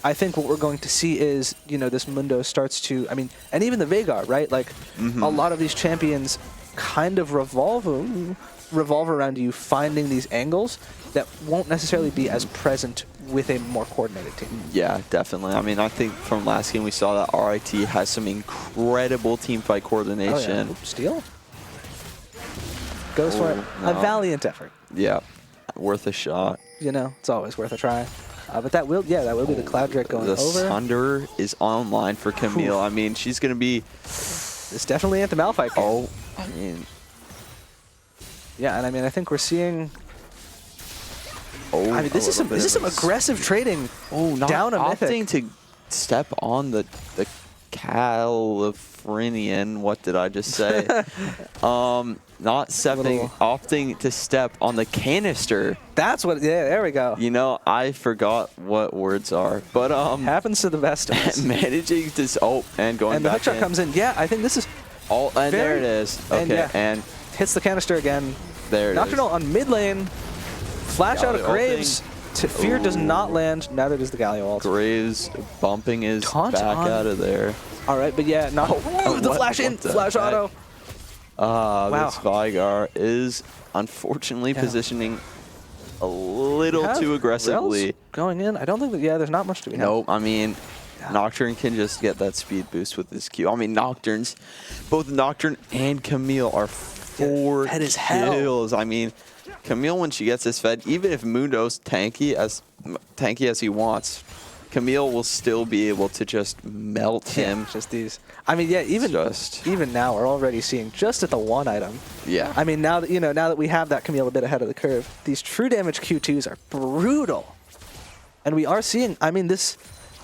A: I think what we're going to see is, this Mundo starts to, I mean, and even the Veigar, right? Like, a lot of these champions kind of revolve around you finding these angles that won't necessarily be as present with a more coordinated team.
B: Yeah, definitely. I mean, I think from last game we saw that RIT has some incredible team fight coordination.
A: Oh, yeah. Steal? Goes for it. No. A valiant effort.
B: Yeah, worth a shot.
A: It's always worth a try. But that will be the Cloud Drake going over.
B: The Sunder is online for Camille. I mean, she's going to be...
A: It's definitely Anthem Malphite.
B: Oh, I mean...
A: Yeah, and I mean, I think we're seeing... I mean, this is some aggressive trading down a Mythic.
B: Opting to step on the Californian, what did I just say? Opting to step on the canister.
A: That's what, there we go.
B: I forgot what words are, but
A: happens to the best of us.
B: Managing to, and going
A: and
B: back
A: the hook shot comes in. Yeah, I think this is...
B: and there it is. Okay, and
A: hits the canister again.
B: There it is.
A: Nocturnal on mid lane. Flash out of Graves. Fear does not land. Neither does the Galio ult.
B: Graves bumping his back out of there.
A: All right, but yeah, the flash in, flash auto.
B: This Vigar is unfortunately positioning a little too aggressively.
A: Rel's going in. I don't think that, there's not much to be had.
B: Nope, I mean, Nocturne can just get that speed boost with his Q. I mean, both Nocturne and Camille are 4 kills. I mean, Camille, when she gets this fed, even if Mundo's tanky as he wants, Camille will still be able to just melt him.
A: Just these. I mean, yeah, even now we're already seeing just at the one item.
B: Yeah.
A: I mean, now that we have that Camille a bit ahead of the curve, these true damage Q2s are brutal, and we are seeing. I mean, this.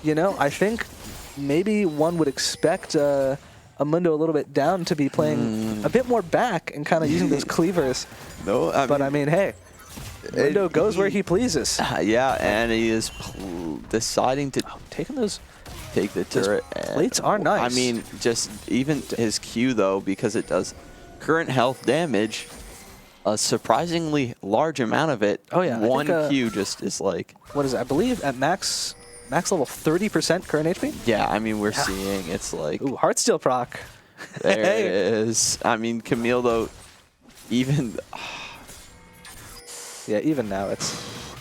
A: I think maybe one would expect Mundo a little bit down to be playing a bit more back and kind of using those cleavers.
B: No,
A: I mean, hey, Mundo goes where he pleases.
B: Yeah, and he is deciding to
A: Taking those
B: take the turret.
A: plates are nice.
B: I mean, just even his Q, though, because it does current health damage, a surprisingly large amount of it.
A: Oh, yeah.
B: One Q just is like...
A: What is it? I believe at max level 30% current HP?
B: Yeah, I mean, we're seeing it's like...
A: Ooh, Heartsteel proc.
B: There it is. I mean, Camille, though, even...
A: Yeah, even now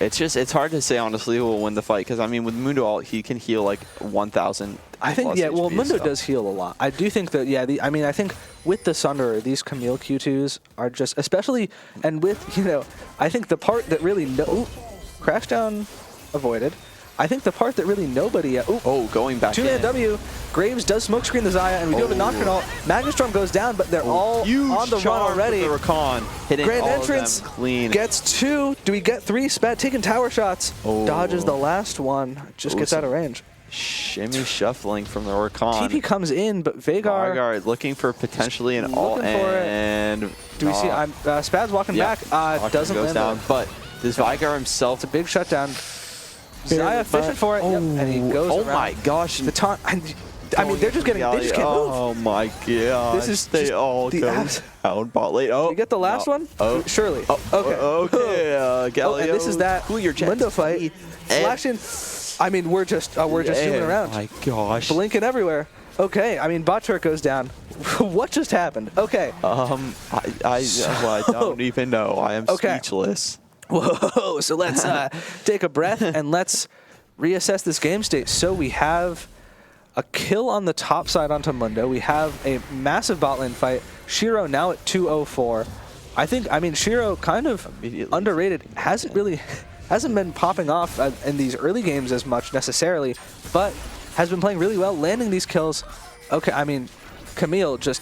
B: It's hard to say, honestly, who will win the fight, because, I mean, with Mundo ult, he can heal, like, 1,000
A: I think, yeah, well,
B: HP,
A: Mundo
B: so.
A: does heal a lot. I do think that, yeah, I mean, I think with the Sunderer, these Camille Q2s are just, especially, and with, you know, I think the part that really, Crashdown avoided. I think the part that really nobody...
B: going back
A: Two-man W. Graves does smokescreen the Xayah, and we do have a Nocturne ult. Magnustorm goes down, but they're all on the run already.
B: The Rakan hitting
A: Grand
B: all
A: Entrance
B: of them clean.
A: Gets 2. Do we get 3? Spad taking tower shots. Dodges the last one. Just gets out of range.
B: Shimmy shuffling from the Rakan.
A: TP comes in, but Veigar
B: looking for potentially an ult, and
A: do we see? Spad's walking back. Doesn't
B: goes
A: land
B: down, but does Veigar himself?
A: It's a big shutdown. Xayah fishing for it, and he goes around.
B: My gosh!
A: The taunt. I mean, they're just getting. They just can't move.
B: Oh my gosh!
A: This is
B: they all go down bot late. Oh,
A: did you get the last one?
B: Oh,
A: surely.
B: Oh,
A: okay.
B: Galio.
A: And this is that window fight. Flashing. I mean, we're just zooming around.
B: Oh my gosh!
A: Blinking everywhere. Okay, I mean, bot turret goes down. What just happened? Okay.
B: I don't even know. I am speechless.
A: Whoa, so let's take a breath and let's reassess this game state. So we have a kill on the top side onto Mundo. We have a massive bot lane fight. Shiro now at 204. I mean, Shiro kind of underrated. Hasn't been popping off in these early games as much necessarily, but has been playing really well, landing these kills. Okay, I mean, Camille just...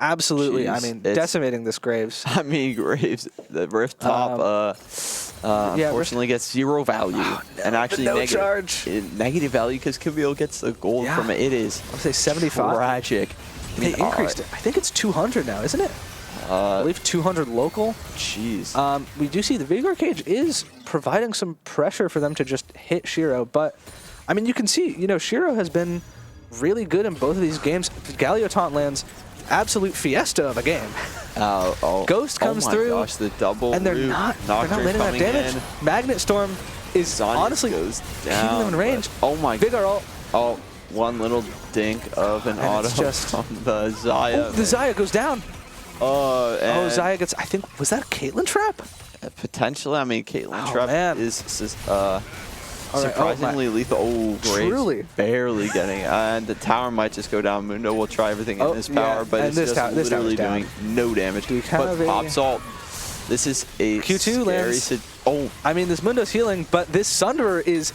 A: Absolutely, I mean, decimating this Graves.
B: I mean, Graves, the Rift top, unfortunately gets 0 value. And actually negative value because Camille gets the gold from it. It is,
A: I'll say 75.
B: Tragic.
A: They increased it. I think it's 200 now, isn't it? I believe 200 local.
B: Jeez.
A: We do see the Veigar cage is providing some pressure for them to just hit Shiro, but I mean, you can see, you know, Shiro has been really good in both of these games. Galio taunt lands. Absolute fiesta of a game. Ghost comes through.
B: Oh my gosh, the double.
A: And they're not letting that damage. Magnet Storm is honestly keeping them in range.
B: Oh my.
A: Veigar ult.
B: Oh, one little dink of an auto from the Xayah.
A: Oh, the Xayah goes down. Xayah gets, I think, was that a Caitlyn trap?
B: Potentially. I mean, Caitlyn trap is surprisingly lethal. Oh, Graves barely getting, and the tower might just go down. Mundo will try everything in his power, but it's just literally doing no damage. But pops ult. This is a
A: Q2 lands. I mean, this Mundo's healing, but this Sunderer is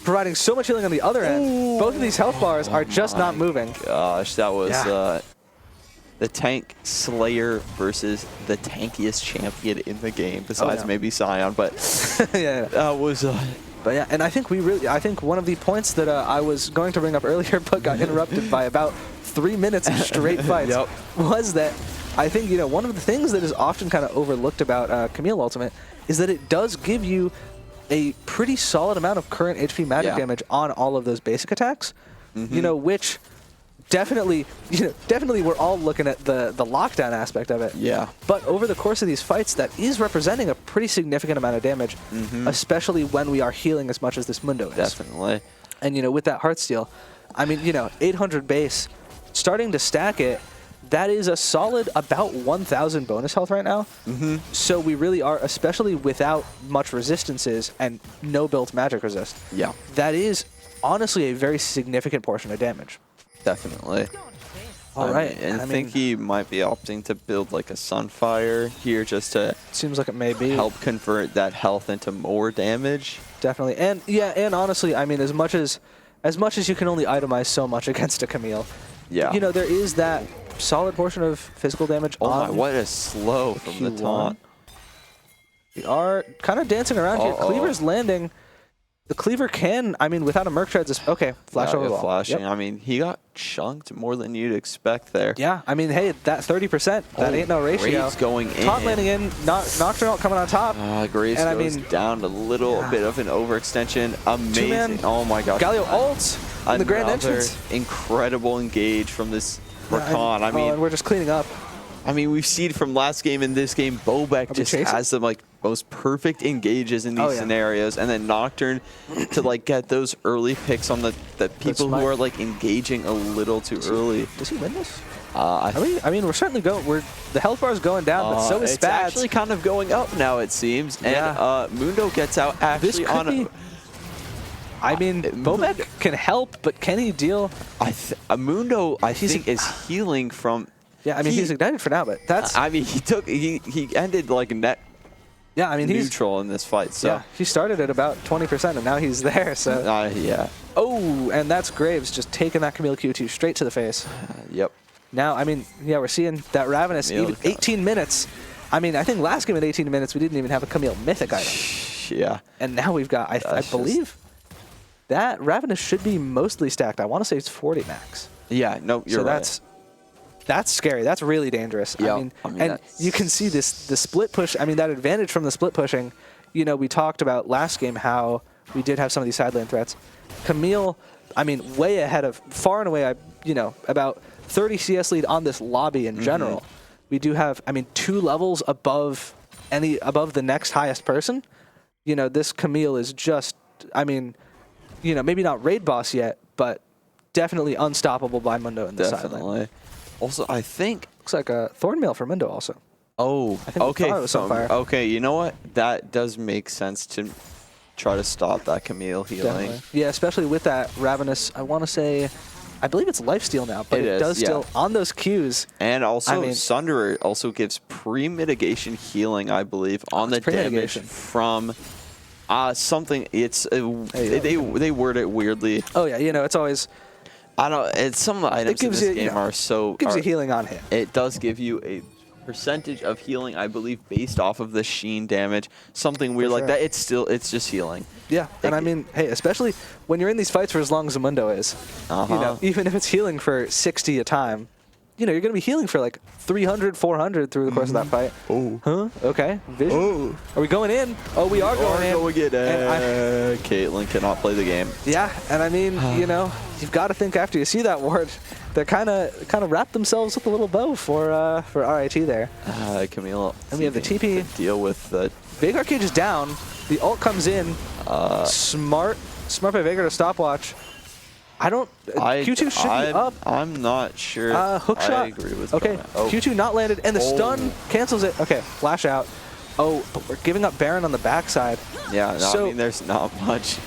A: providing so much healing on the other end. Both of these health bars are just not moving.
B: Gosh, that was the tank slayer versus the tankiest champion in the game, besides maybe Sion. But that was.
A: But yeah, and I think I think one of the points that I was going to bring up earlier, but got interrupted by about 3 minutes of straight fights, was that I think, you know, one of the things that is often kind of overlooked about Camille Ultimate is that it does give you a pretty solid amount of current HP magic damage on all of those basic attacks, you know, which definitely we're all looking at the lockdown aspect of it.
B: Yeah.
A: But over the course of these fights, that is representing a pretty significant amount of damage, especially when we are healing as much as this Mundo is.
B: Definitely.
A: And, you know, with that Heartsteel, I mean, you know, 800 base, starting to stack it, that is a solid about 1,000 bonus health right now. So we really are, especially without much resistances and no built magic resist.
B: Yeah.
A: That is honestly a very significant portion of damage.
B: Definitely.
A: All right.
B: And I think he might be opting to build like a Sunfire here just to
A: seems like it may be
B: help convert that health into more damage.
A: Definitely. And yeah, and honestly, I mean, as much as you can only itemize so much against a Camille, you know, there is that solid portion of physical damage.
B: Oh my, what a slow from the taunt.
A: We are kind of dancing around here. Cleaver's landing. The cleaver can, I mean, without a Merc Treads, okay, flash over wall.
B: Flashing.
A: Yep.
B: I mean, he got chunked more than you'd expect there.
A: Yeah, I mean, hey, that 30%, that ain't no ratio.
B: Graves going in.
A: Top landing in, Nocturne coming on top.
B: Graves
A: and
B: goes down a little bit of an overextension. Amazing.
A: Two-man,
B: oh my gosh.
A: Galio ults in the grand entrance.
B: Incredible engage from this Rakan. I mean,
A: and we're just cleaning up.
B: I mean, we've seen from last game and this game, Bobek just has the most perfect engages in these scenarios, and then Nocturne to get those early picks on the people who are engaging a little too early.
A: Does he win this? I mean, we're certainly going. The health bar is going down, but so is
B: It's actually kind of going up now, it seems. And Mundo gets out actually on a.
A: I mean, Bobek can help, but can he deal?
B: Mundo, I think, is healing from.
A: Yeah, I mean, he's ignited for now, but that's.
B: I mean, he ended net.
A: Yeah, I mean, he's
B: neutral in this fight. So
A: yeah, he started at about 20%, and now he's there. So
B: yeah.
A: Oh, and that's Graves just taking that Camille Q2 straight to the face.
B: Yep.
A: Now, I mean, yeah, we're seeing that Ravenous even 18 minutes. I mean, I think last game at 18 minutes we didn't even have a Camille Mythic item.
B: Yeah.
A: And now we've got, I believe, that Ravenous should be mostly stacked. I want to say it's 40 max.
B: Yeah. No, you're right.
A: So that's scary. That's really dangerous.
B: Yeah,
A: I mean and you can see the split push. I mean, that advantage from the split pushing. You know, we talked about last game how we did have some of these side lane threats. Camille, I mean, way ahead of, far and away, about 30 CS lead on this lobby in general. We do have, I mean, 2 levels above the next highest person. You know, this Camille is just, I mean, maybe not raid boss yet, but definitely unstoppable by Mundo in the side lane.
B: Also, I think
A: looks like a Thornmail for Mundo also.
B: Oh,
A: I think
B: okay.
A: It was on fire.
B: Okay, you know what? That does make sense to try to stop that Camille healing.
A: Definitely. Yeah, especially with that Ravenous. I want to say, I believe it's lifesteal now, but it does still on those Qs.
B: And also, Sunderer also gives pre-mitigation healing, I believe, on the damage from something. It's they word it weirdly.
A: Oh yeah, it's always.
B: I don't. It's some items in this game are so.
A: Gives you healing on hit.
B: It does give you a percentage of healing, I believe, based off of the sheen damage. Something weird like that. It's just healing. Yeah,
A: and I mean, hey, especially when you're in these fights for as long as Mundo is, even if it's healing for 60 a time, you're going to be healing for 300, 400 through the course of that fight.
B: Oh.
A: Huh? Okay. Vision. Oh. Are we going in? Oh, we are going in.
B: Caitlyn cannot play the game.
A: Yeah, and I mean, you've got to think after you see that ward, they're kind of wrapped themselves with a little bow for RIT there.
B: Camille.
A: And we have the TP.
B: Deal with the.
A: Veigar cage is down. The ult comes in. Smart by Veigar to stopwatch. Q2 should be up.
B: I'm not sure.
A: Hookshot.
B: I agree with
A: Q2 not landed, and the stun cancels it. Okay, flash out. Oh, but we're giving up Baron on the backside.
B: Yeah, I mean, there's not much.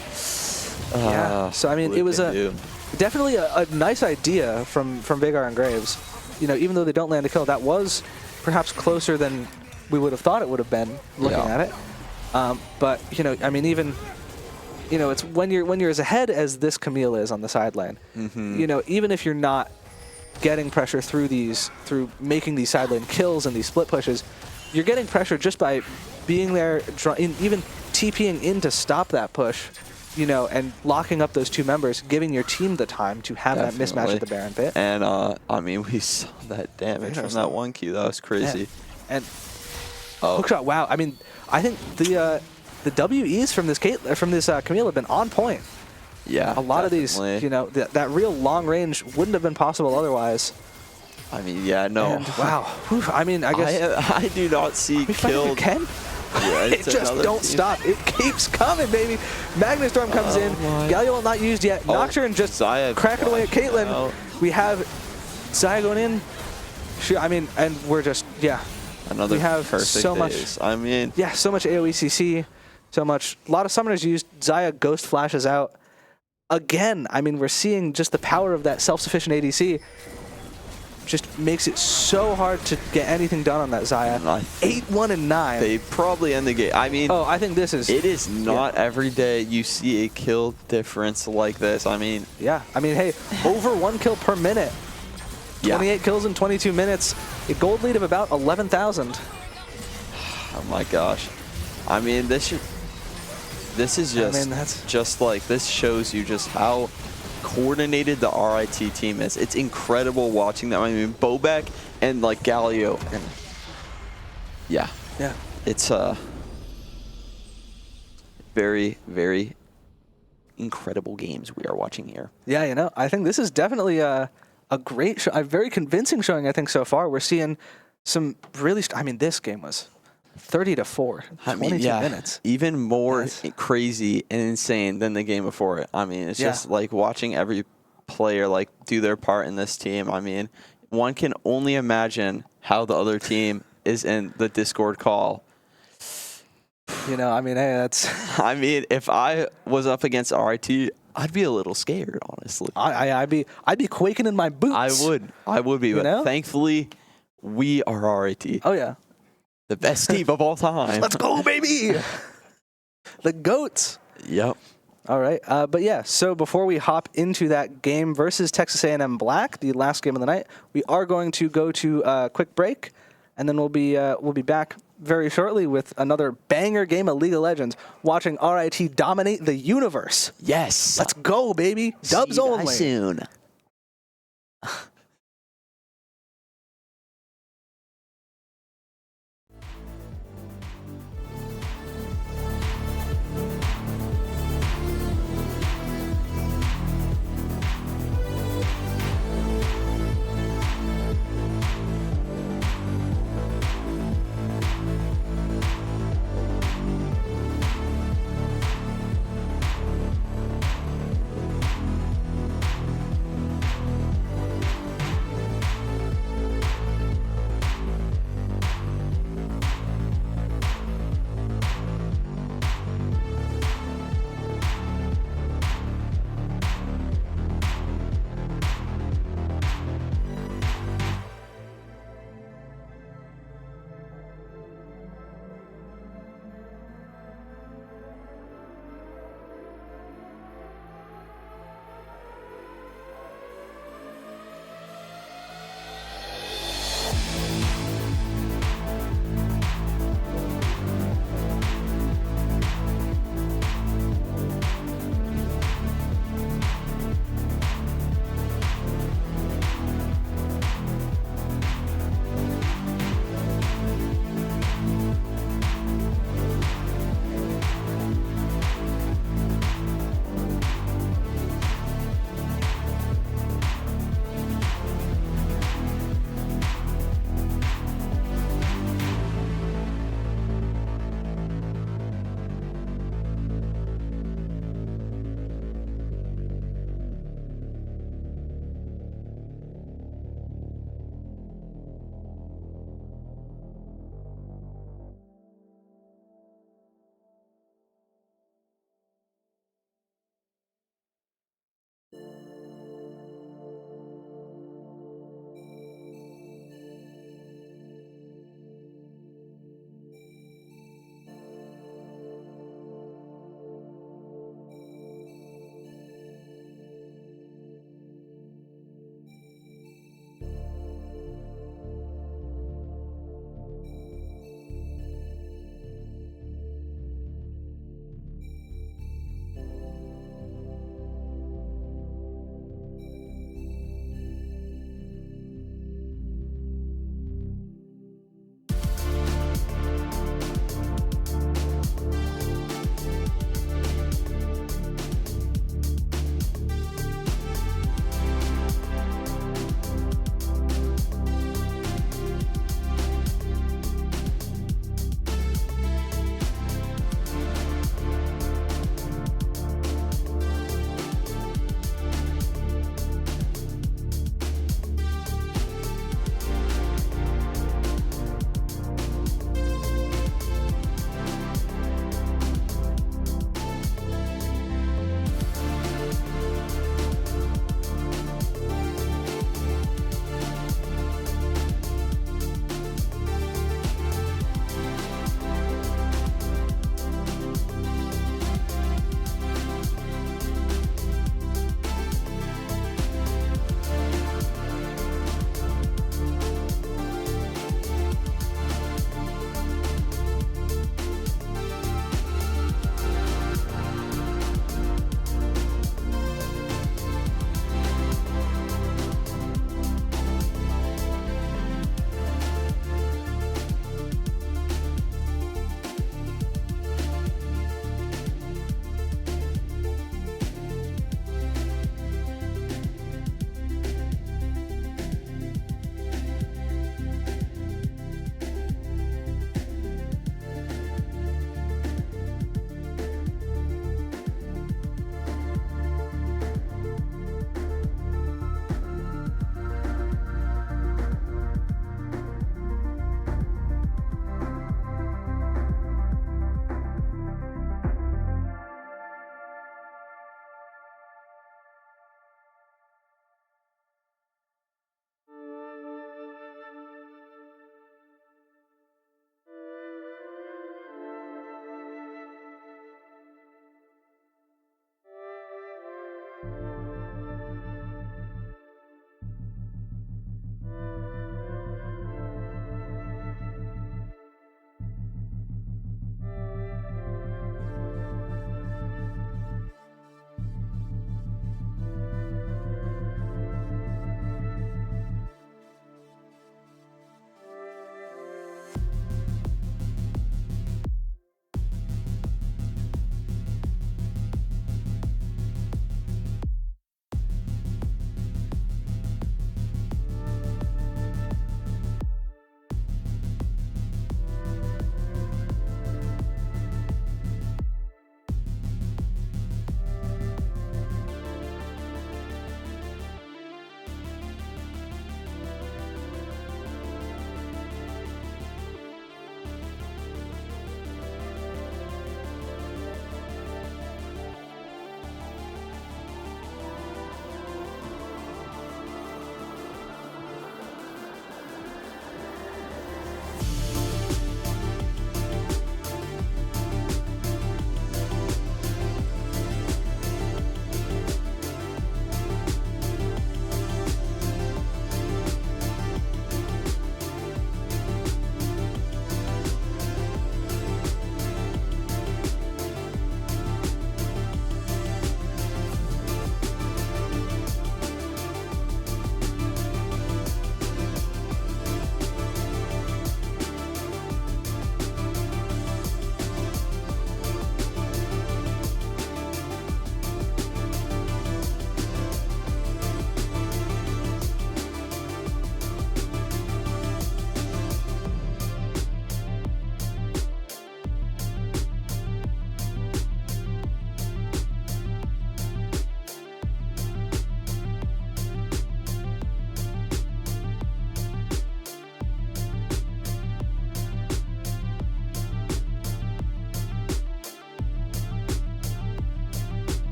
A: Yeah, so I mean, it was definitely a nice idea from Veigar and Graves. Even though they don't land a kill, that was perhaps closer than we would have thought it would have been looking at it. But I mean, even. It's when you're as ahead as this Camille is on the side lane. Even if you're not getting pressure through making these side lane kills and these split pushes, you're getting pressure just by being there, even TPing in to stop that push, and locking up those 2 members, giving your team the time to have that mismatch at the Baron pit.
B: And I mean, we saw that damage from that 1Q. That was crazy.
A: Yeah. And hookshot. Wow. I mean, I think the WEs from this Camille have been on point.
B: Yeah,
A: a lot of these, that real long range wouldn't have been possible otherwise.
B: I mean, yeah, no.
A: And, wow. Whew, I mean, I guess
B: I do not see killed.
A: Again?
B: Yeah,
A: it just don't stop. It keeps coming, baby. Magnet Storm comes in. Galio not used yet. Nocturne just cracking away at Caitlyn.
B: Out.
A: We have Xayah going in. I mean, and we're just
B: another.
A: We have
B: perfect
A: so much.
B: days. I mean,
A: so much AoE CC. So much. A lot of summoners used. Xayah ghost flashes out. Again, I mean, we're seeing just the power of that self-sufficient ADC. Just makes it so hard to get anything done on that Xayah. 8-1 and 9.
B: They probably end the game. I mean,
A: I think this is.
B: It is not every day you see a kill difference like this. I mean,
A: I mean, hey, over 1 kill per minute. 28 kills in 22 minutes. A gold lead of about 11,000.
B: Oh my gosh. I mean, this should. this is just like, this shows you just how coordinated the RIT team is. It's incredible watching them. I mean, Bobek and like Galio, and yeah, it's very, very incredible games we are watching here.
A: Yeah, you know, I think this is definitely a great show, a very convincing showing, I think, so far. We're seeing some really, I mean, this game was 30-4, 22 minutes.
B: Even more crazy and insane than the game before it. I mean, it's just like watching every player like do their part in this team. I mean, one can only imagine how the other team is in the Discord call.
A: You know, I mean, hey, that's...
B: I mean, if I was up against RIT, I'd be a little scared, honestly.
A: I'd be quaking in my boots.
B: I would be, but thankfully, we are RIT.
A: Oh, yeah.
B: The best team of all time.
A: Let's go, baby! The GOATs.
B: Yep.
A: All right. But yeah, so before we hop into that game versus Texas A&M Black, the last game of the night, we are going to go to a quick break, and then we'll be back very shortly with another banger game of League of Legends, watching RIT dominate the universe.
B: Yes.
A: Let's go, baby. Dubs only.
B: See you guys soon.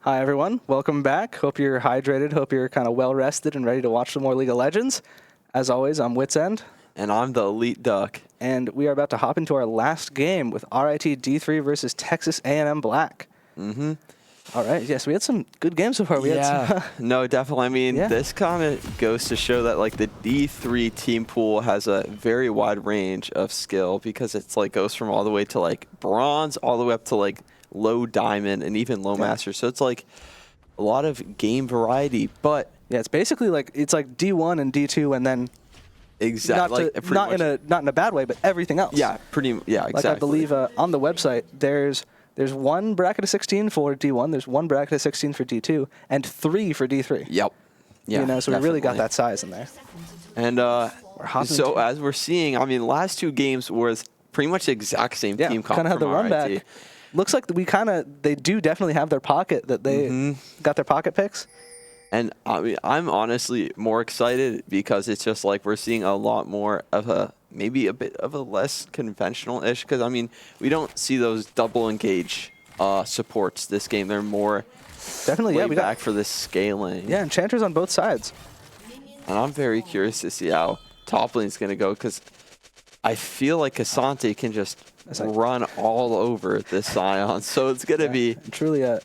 A: Hi, everyone. Welcome back. Hope you're hydrated. Hope you're kind of well-rested and ready to watch some more League of Legends. As always, I'm Wits End.
B: And I'm the Elite Duck.
A: And we are about to hop into our last game with RIT D3 versus Texas A&M Black.
B: Mm-hmm.
A: All right. Yes, we had some good games so far.
B: No, definitely. I mean, this kind of goes to show that like the D3 team pool has a very wide range of skill because it's like goes from all the way to like bronze all the way up to like low diamond and even low master. So it's like a lot of game variety, but
A: yeah, it's basically like it's like D1 and D2 and then
B: exactly
A: not in a bad way, but everything else.
B: Yeah, exactly.
A: Like I believe on the website there's one bracket of 16 for D1, there's one bracket of 16 for D2, and 3 for D3.
B: Yep. Yeah.
A: You know, so we really got that size in there.
B: And so as we're seeing, I mean, last two games was pretty much the exact same team comp
A: kind of had the run
B: RIT.
A: back. Looks like they do definitely have their pocket, that they got their pocket picks.
B: And I mean, I'm honestly more excited because it's just like we're seeing a lot more of maybe a bit of a less conventional-ish, because I mean, we don't see those double engage supports this game. They're more
A: definitely
B: back for this scaling.
A: Yeah, Enchanters on both sides.
B: And I'm very curious to see how top lane's going to go, because I feel like Asante can just run all over this Sion. So it's going to be
A: truly a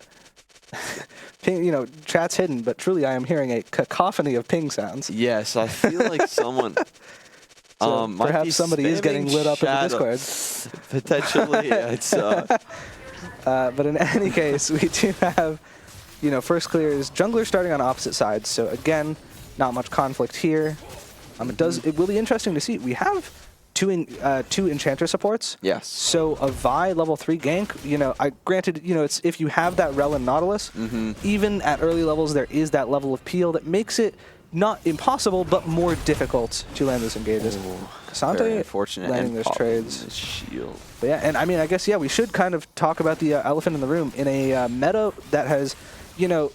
A: ping, you know, chat's hidden, but truly I am hearing a cacophony of ping sounds.
B: Yes, I feel like someone
A: So
B: might be
A: perhaps somebody is getting lit up in the Discord.
B: Potentially, it's
A: but in any case, we do have, you know, first clears, jungler starting on opposite sides. So again, not much conflict here. It will be interesting to see. We have two enchanter supports.
B: Yes.
A: So a Vi level 3 gank, you know, granted, you know, it's if you have that Rel and Nautilus, even at early levels there is that level of peel that makes it not impossible, but more difficult to land those engages.
B: Asante
A: landing those trades.
B: Shield.
A: But yeah, and I mean, I guess, yeah, we should kind of talk about the elephant in the room. In a meta that has, you know,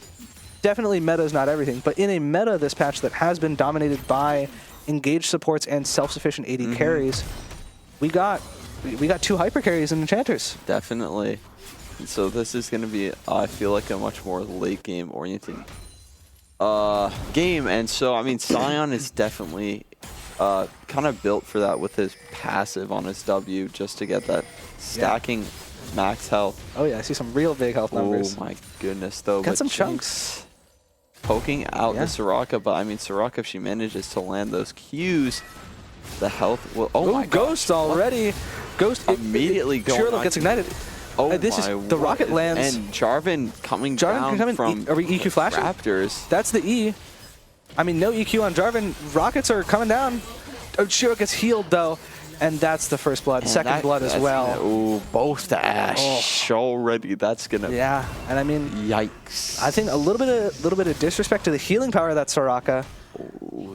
A: definitely meta is not everything, but in a meta this patch that has been dominated by engaged supports and self-sufficient AD carries, we got two hyper carries and enchanters.
B: Definitely. So this is going to be, I feel like, a much more late game oriented game. And so, I mean, Sion is definitely kind of built for that with his passive on his W, just to get that stacking max health.
A: Oh yeah, I see some real big health numbers.
B: Oh my goodness, though.
A: Got some chunks.
B: Poking out the Soraka, but I mean, Soraka, if she manages to land those Qs, the health will... Oh my
A: Ghost
B: gosh,
A: already. Ghost
B: immediately going
A: Shiro gets ignited.
B: Oh
A: this
B: my
A: is the rocket lands.
B: And Jarvan coming down from
A: are we EQ flashing?
B: Raptors.
A: That's the E. I mean, no EQ on Jarvan. Rockets are coming down. Oh, Shiro gets healed, though. And that's the first blood. Second blood as well.
B: Ooh, both the Ashe already. That's gonna.
A: Yeah, and I mean,
B: yikes.
A: I think a little bit of disrespect to the healing power of that Soraka.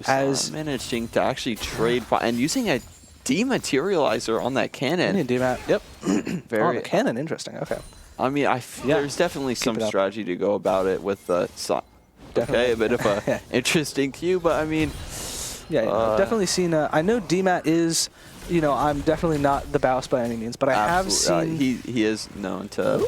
B: As managing to actually trade and using a dematerializer on that cannon.
A: Demat. Yep.
B: Very.
A: The cannon. Interesting. Okay.
B: I mean, there's definitely some strategy to go about it with the. Okay, a bit of a interesting cue, but I mean.
A: Yeah, I've definitely seen. I know Demat is. You know, I'm definitely not the Baus by any means, but I have seen...
B: he is known to...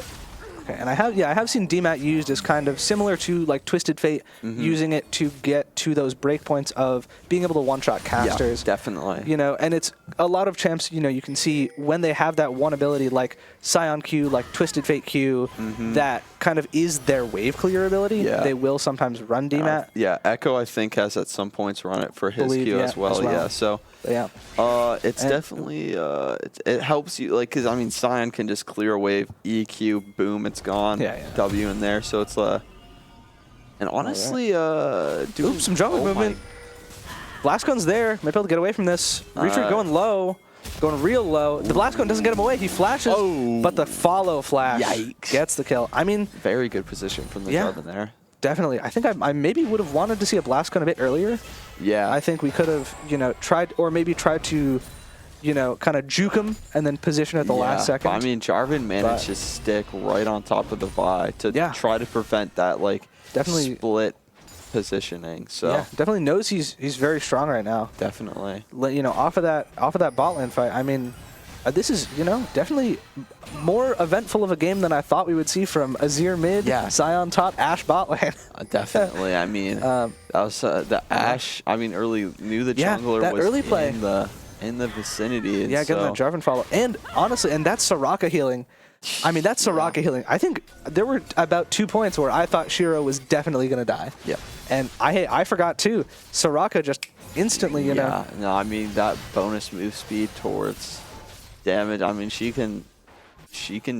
A: Okay, and I have seen Demat used as kind of similar to, like, Twisted Fate, using it to get to those breakpoints of being able to one-shot casters.
B: Yeah, definitely.
A: You know, and it's a lot of champs, you know, you can see when they have that one ability, like Scion Q, like Twisted Fate Q, that kind of is their wave clear ability. They will sometimes run Demat.
B: Echo, I think, has at some points run it for his Q as well. Yeah, so...
A: Yeah.
B: It's definitely, it helps you, like, because, I mean, Sion can just clear a wave, EQ, boom, it's gone, W in there, so it's, and honestly,
A: doing some jungle movement. Blast Gun's there, might be able to get away from this. Retreat going low, going real low. The Blast Gun doesn't get him away, he flashes, but the follow flash gets the kill. I mean...
B: Very good position from the Jarvan there.
A: Definitely. I think I maybe would have wanted to see a Blast Gun a bit earlier.
B: Yeah.
A: I think we could have, you know, tried to, you know, kind of juke him and then position at the last second.
B: I mean, Jarvan managed to stick right on top of the Vi to try to prevent that, like, split positioning. So
A: yeah, definitely knows he's very strong right now.
B: Definitely.
A: You know, off of that bot lane fight, I mean, this is, you know, definitely more eventful of a game than I thought we would see from Azir mid, Sion top, Ashe bot lane.
B: Definitely. I mean, that was the Ashe. I mean, early knew the jungler
A: that
B: was
A: early play.
B: in the vicinity. And
A: getting that Jarvan follow, and honestly, and that's Soraka healing. I mean, that's Soraka healing. I think there were about 2 points where I thought Shiro was definitely gonna die. Yeah. And I forgot too. Soraka just instantly, you know.
B: Yeah. No, I mean that bonus move speed towards damage. I mean, she can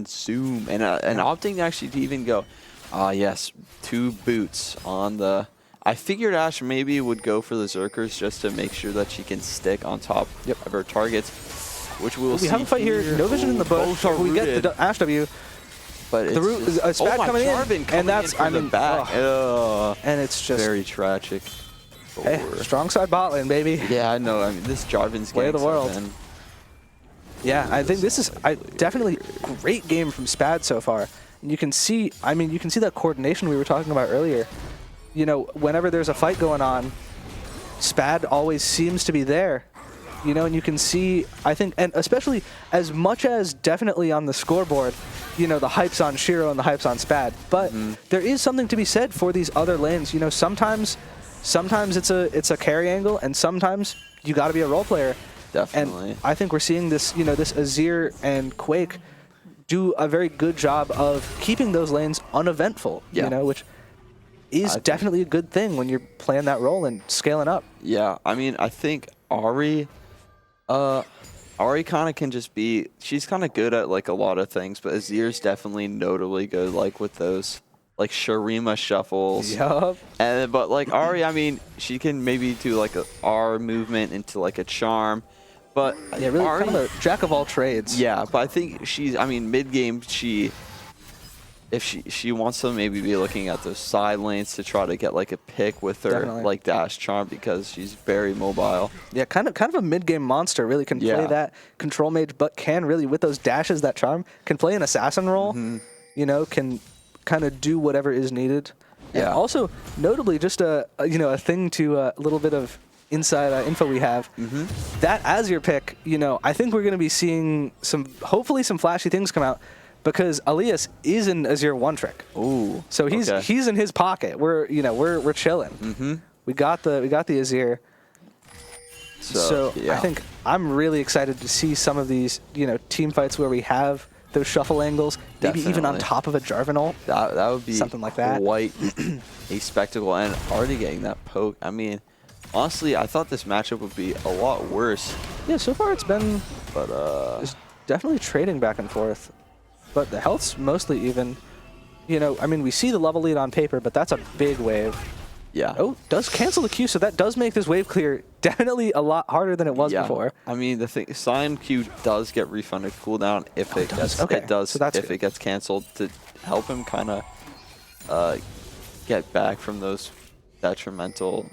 B: zoom and opting actually to even go, yes, 2 boots on the. I figured Ashe maybe would go for the Zerkers just to make sure that she can stick on top of her targets, which we will see.
A: We have a fight here. No vision in the bush. We get the Ashe W.
B: But
A: the root, Spad coming in, and that's
B: I mean, back.
A: And it's just
B: very tragic.
A: Hey, strong side bot lane, baby.
B: Yeah, I know. I mean, this Jarvan's
A: way of the world. Yeah, I think this is definitely great game from Spad so far. And you can see, I mean, you can see that coordination we were talking about earlier. You know, whenever there's a fight going on, Spad always seems to be there. You know, and you can see, I think, and especially as much as definitely on the scoreboard, you know, the hype's on Shiro and the hype's on Spad. But there is something to be said for these other lanes. You know, sometimes sometimes it's a carry angle, and sometimes you got to be a role player.
B: Definitely.
A: And I think we're seeing this, this Azir and Quake do a very good job of keeping those lanes uneventful, which is definitely a good thing when you're playing that role and scaling up.
B: Yeah, I mean, I think Ahri kind of can just be, she's kind of good at like a lot of things, but Azir's definitely notably good like with those like Shurima shuffles.
A: Yup.
B: But like Ahri, I mean, she can maybe do like a R movement into like a charm. But
A: yeah, really
B: Ahri,
A: kind of a jack of all trades.
B: Yeah, but I think mid game if she wants to maybe be looking at those side lanes to try to get like a pick with her like dash charm, because she's very mobile.
A: Yeah, kind of a mid game monster. Really can play that control mage, but can really with those dashes, that charm can play an assassin role. Can kind of do whatever is needed.
B: Yeah.
A: And also notably, just a thing to a little bit of inside info we have, that Azir pick, I think we're going to be seeing hopefully some flashy things come out, because Elias is an Azir one trick.
B: Ooh.
A: So he's in his pocket. We're chilling. We got the Azir. So
B: yeah.
A: I think I'm really excited to see some of these team fights where we have those shuffle angles, maybe even on top of a Jarvan.
B: That would be
A: something like that.
B: Quite a spectacle, and already getting that poke. I mean, honestly, I thought this matchup would be a lot worse.
A: Yeah, so far it's been,
B: but
A: it's definitely trading back and forth. But the health's mostly even. I mean, we see the level lead on paper, but that's a big wave.
B: Yeah.
A: Oh, does cancel the Q, so that does make this wave clear definitely a lot harder than it was before.
B: I mean, the thing, Sign Q does get refunded cooldown if it gets it gets canceled, to help him kind of get back from those detrimental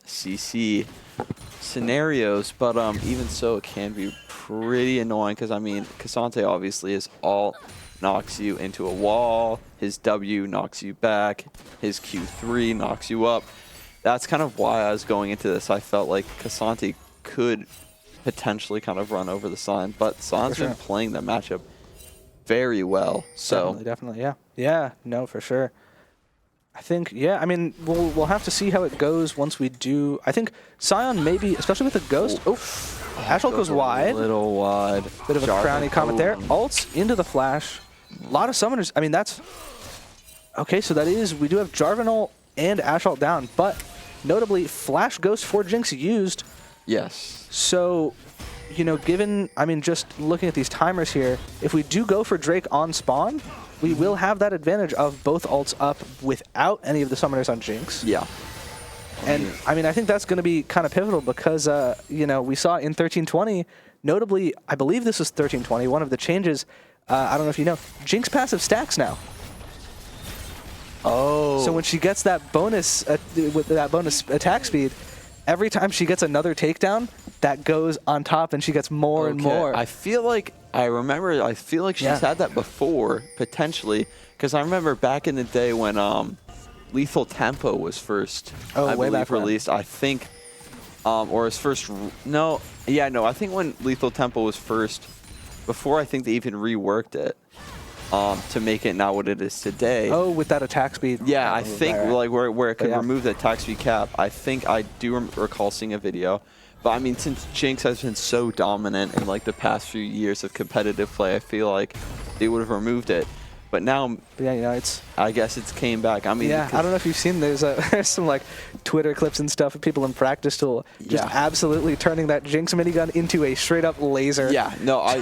B: CC scenarios. But even so, it can be pretty annoying, because I mean, Cassante obviously is alt knocks you into a wall, his W knocks you back, his Q3 knocks you up. That's kind of why I was going into this. I felt like Cassante could potentially kind of run over the Sign, but Sign's been playing the matchup very well. So
A: definitely, yeah. Yeah, no, for sure. I think, yeah, I mean, we'll have to see how it goes once we do. I think Sion maybe, especially with the Ghost. Ashel goes wide.
B: A little wide.
A: Bit of a crowny comment there. Ults into the flash. A lot of summoners. I mean, that's... Okay, so that is... We do have Jarvan ult and Ashel down, but notably, Flash Ghost for Jinx used.
B: Yes.
A: So, given... I mean, just looking at these timers here, if we do go for Drake on spawn, we will have that advantage of both ults up without any of the summoners on Jinx.
B: Yeah.
A: And, I mean, I think that's going to be kind of pivotal, because, we saw in 1320, notably, I believe this was 1320, one of the changes, I don't know if you know, Jinx passive stacks now.
B: Oh.
A: So when she gets that bonus, with that bonus attack speed, every time she gets another takedown, that goes on top, and she gets more and more.
B: I feel like she's had that before, potentially, because I remember back in the day when Lethal Tempo was first, I believe, released. I think, or his first. I think when Lethal Tempo was first, before I think they even reworked it to make it now what it is today.
A: Oh, with that attack speed.
B: Yeah, I think like where it could remove the attack speed cap. I think I do recall seeing a video. But I mean, since Jinx has been so dominant in like the past few years of competitive play, I feel like they would have removed it. But now, I guess it's came back. I mean,
A: I don't know if you've seen there's some like Twitter clips and stuff of people in practice tool just absolutely turning that Jinx minigun into a straight up laser.
B: Yeah, no,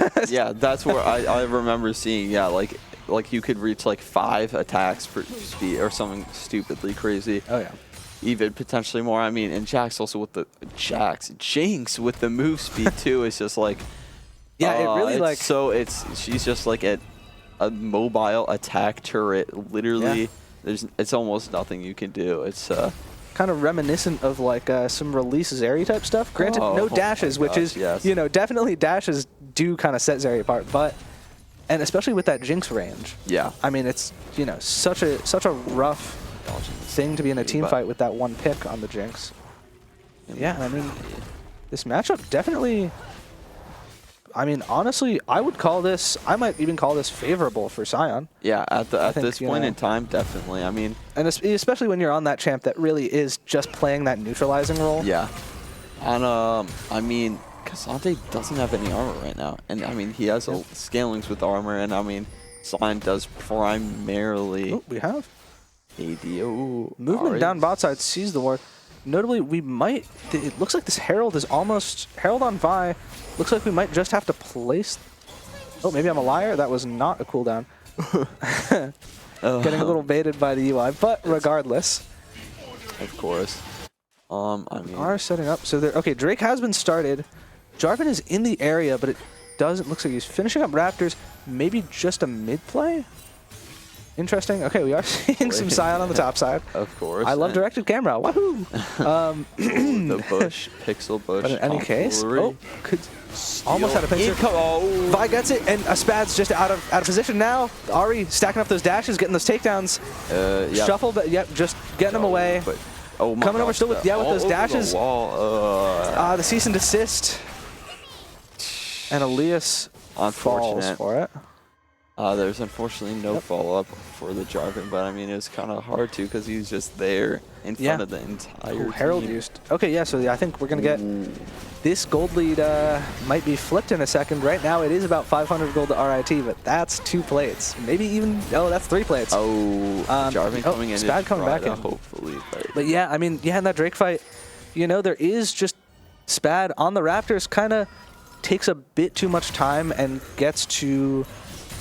B: that's where I remember seeing like you could reach like 5 attacks per speed or something stupidly crazy.
A: Oh yeah.
B: Even potentially more. I mean, and Jinx with the move speed too is just like
A: it really
B: she's just like a mobile attack turret. Literally, it's almost nothing you can do. It's
A: kind of reminiscent of like some release Zeri type stuff. Granted, no dashes, which is definitely dashes do kind of set Zeri apart, and especially with that Jinx range.
B: Yeah,
A: I mean, it's such a rough thing to be in a team fight with that one pick on the Jinx. Yeah, I mean, this matchup definitely. I mean, honestly, I might even call this favorable for Sion.
B: Yeah, at this point in time, definitely. I mean,
A: and especially when you're on that champ that really is just playing that neutralizing role.
B: Yeah. And I mean, Cassante doesn't have any armor right now, and I mean he has scalings with armor, and I mean Sion does primarily.
A: Oh, we have
B: ADO
A: movement down bot side sees the ward. Notably, we might. It looks like this Herald is almost Herald on Vi. Looks like we might just have to place. Oh, maybe I'm a liar. That was not a cooldown. Getting a little baited by the UI, but regardless.
B: Of course. I mean,
A: are setting up. So okay, Drake has been started. Jarvan is in the area, but it doesn't. Looks like he's finishing up Raptors. Maybe just a mid play. Interesting. Okay, we are seeing some Sion on the top side.
B: Of course.
A: I love directed camera. Wahoo!
B: The bush, pixel bush.
A: But in any case, could almost had a pincer.
B: Oh.
A: Vi gets it, and a Spad's just out of position now. Ari stacking up those dashes, getting those takedowns.
B: Yeah.
A: Shuffle, but yep, just getting him away.
B: But, oh my
A: coming over still with those dashes.
B: The
A: the cease and desist. And Elias falls for it.
B: There's unfortunately no follow-up for the Jarvan, but I mean, it was kind of hard to because he was just there in front of the entire
A: Herald
B: team.
A: used. Okay, yeah, so I think we're going to get this gold lead might be flipped in a second. Right now, it is about 500 gold to RIT, but that's 2 plates. Maybe even, that's 3 plates.
B: Jarvan coming in.
A: Spad coming back in.
B: Hopefully.
A: But yeah, I mean, in that Drake fight, there is just Spad on the Raptors kind of takes a bit too much time and gets to...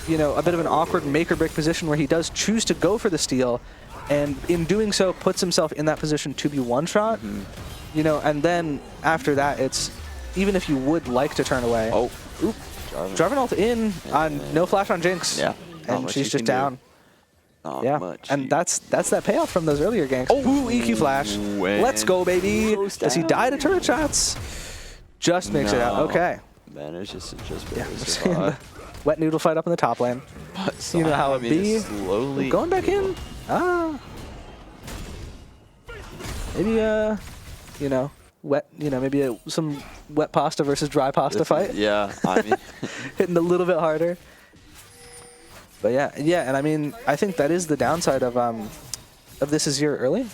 A: a bit of an awkward make or break position where he does choose to go for the steal, and in doing so puts himself in that position to be one-shot. And then after that, it's even if you would like to turn away. Jarvan ult in on no flash on Jinx.
B: Yeah,
A: and she's just down.
B: Not much.
A: And that's that payoff from those earlier ganks. Ooh, EQ flash. Let's go, baby. Does he die to turret shots? Just makes it out. Okay.
B: Manages to just barely survive.
A: Wet noodle fight up in the top lane.
B: So,
A: you know how it be.
B: Slowly
A: going back in. Maybe wet. Maybe some wet pasta versus dry pasta fight.
B: Yeah, I mean,
A: hitting a little bit harder. But yeah, and I mean, I think that is the downside of this Azir early.